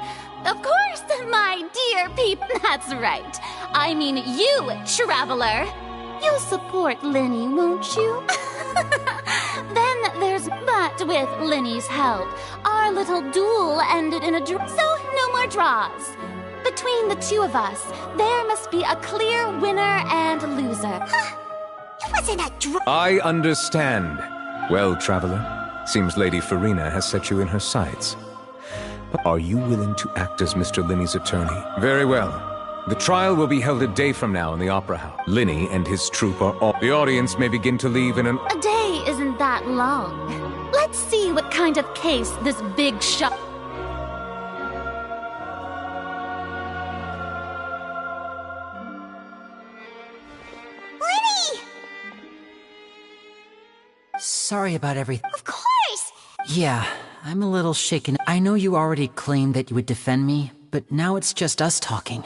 Speaker 9: of course, my dear people. That's right. I mean you, traveler. You'll support Lenny, won't you? Then there's... But with Lenny's help, our little duel ended in a draw. So no more draws. Between the two of us, there must be a clear winner and loser.
Speaker 2: It wasn't a draw.
Speaker 18: I understand. Well, traveler, seems Lady Farina has set you in her sights. But are you willing to act as Mr. Linney's attorney? Very well. The trial will be held a day from now in the Opera House. Linney and his troupe are all... The audience may begin to leave in an...
Speaker 9: A day isn't that long. Let's see what kind of case this big shot...
Speaker 8: Sorry about everything.
Speaker 2: Of course!
Speaker 8: Yeah, I'm a little shaken. I know you already claimed that you would defend me, but now it's just us talking.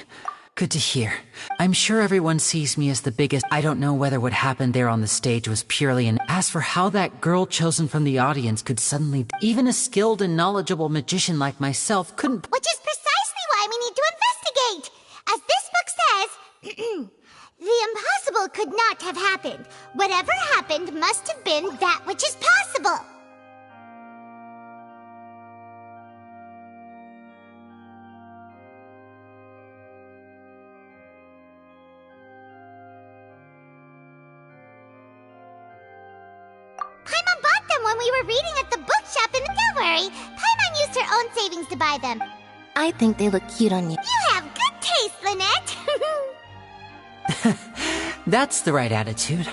Speaker 8: Good to hear. I'm sure everyone sees me as the biggest. I don't know whether what happened there on the stage was purely an... As for how that girl chosen from the audience could suddenly... Even a skilled and knowledgeable magician like myself couldn't...
Speaker 2: Which is precisely why we need to investigate! As this book says... The impossible could not have happened. Whatever happened must have been that which is possible. Paimon bought them when we were reading at the bookshop, and don't worry, Paimon used her own savings to buy them.
Speaker 7: I think they look cute on you.
Speaker 2: You have good taste, Lynette!
Speaker 8: That's the right attitude.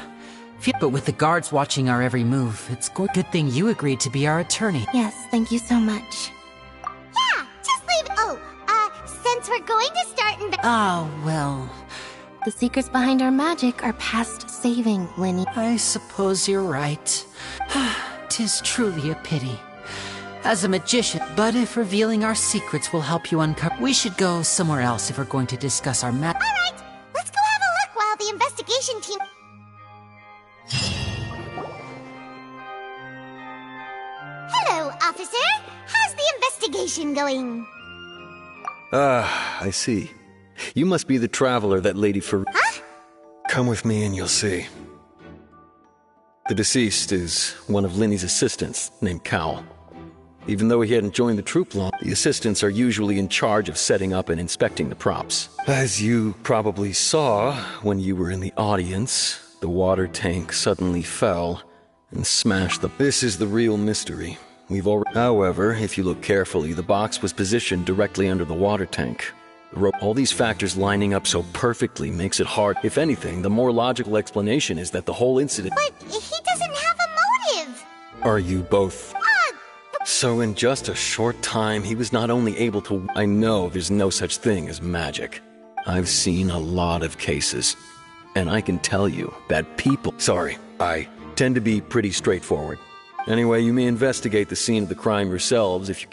Speaker 8: But with the guards watching our every move, it's a good thing you agreed to be our attorney.
Speaker 7: Yes, thank you so much.
Speaker 2: Yeah, just leave. Oh, since we're going to start
Speaker 8: Oh, well.
Speaker 7: The secrets behind our magic are past saving, Lenny.
Speaker 8: I suppose you're right. 'Tis truly a pity. As a magician, but if revealing our secrets will help you uncover, we should go somewhere else if we're going to discuss our magic.
Speaker 2: Alright, let's go have a look while the investigation team... Hello, officer. How's the investigation going?
Speaker 20: I see. You must be the traveler that Lady
Speaker 2: Huh?
Speaker 20: Come with me and you'll see. The deceased is one of Linny's assistants, named Cal. Even though he hadn't joined the troop long, the assistants are usually in charge of setting up and inspecting the props. As you probably saw when you were in the audience, the water tank suddenly fell and smashed the... This is the real mystery. We've already... However, if you look carefully, the box was positioned directly under the water tank. All these factors lining up so perfectly makes it hard. If anything, the more logical explanation is that the whole incident...
Speaker 2: But he doesn't have a motive!
Speaker 20: Are you both... So in just a short time, he was not only able to... I know there's no such thing as magic. I've seen a lot of cases. And I can tell you that people... Sorry, I tend to be pretty straightforward. Anyway, you may investigate the scene of the crime yourselves if you...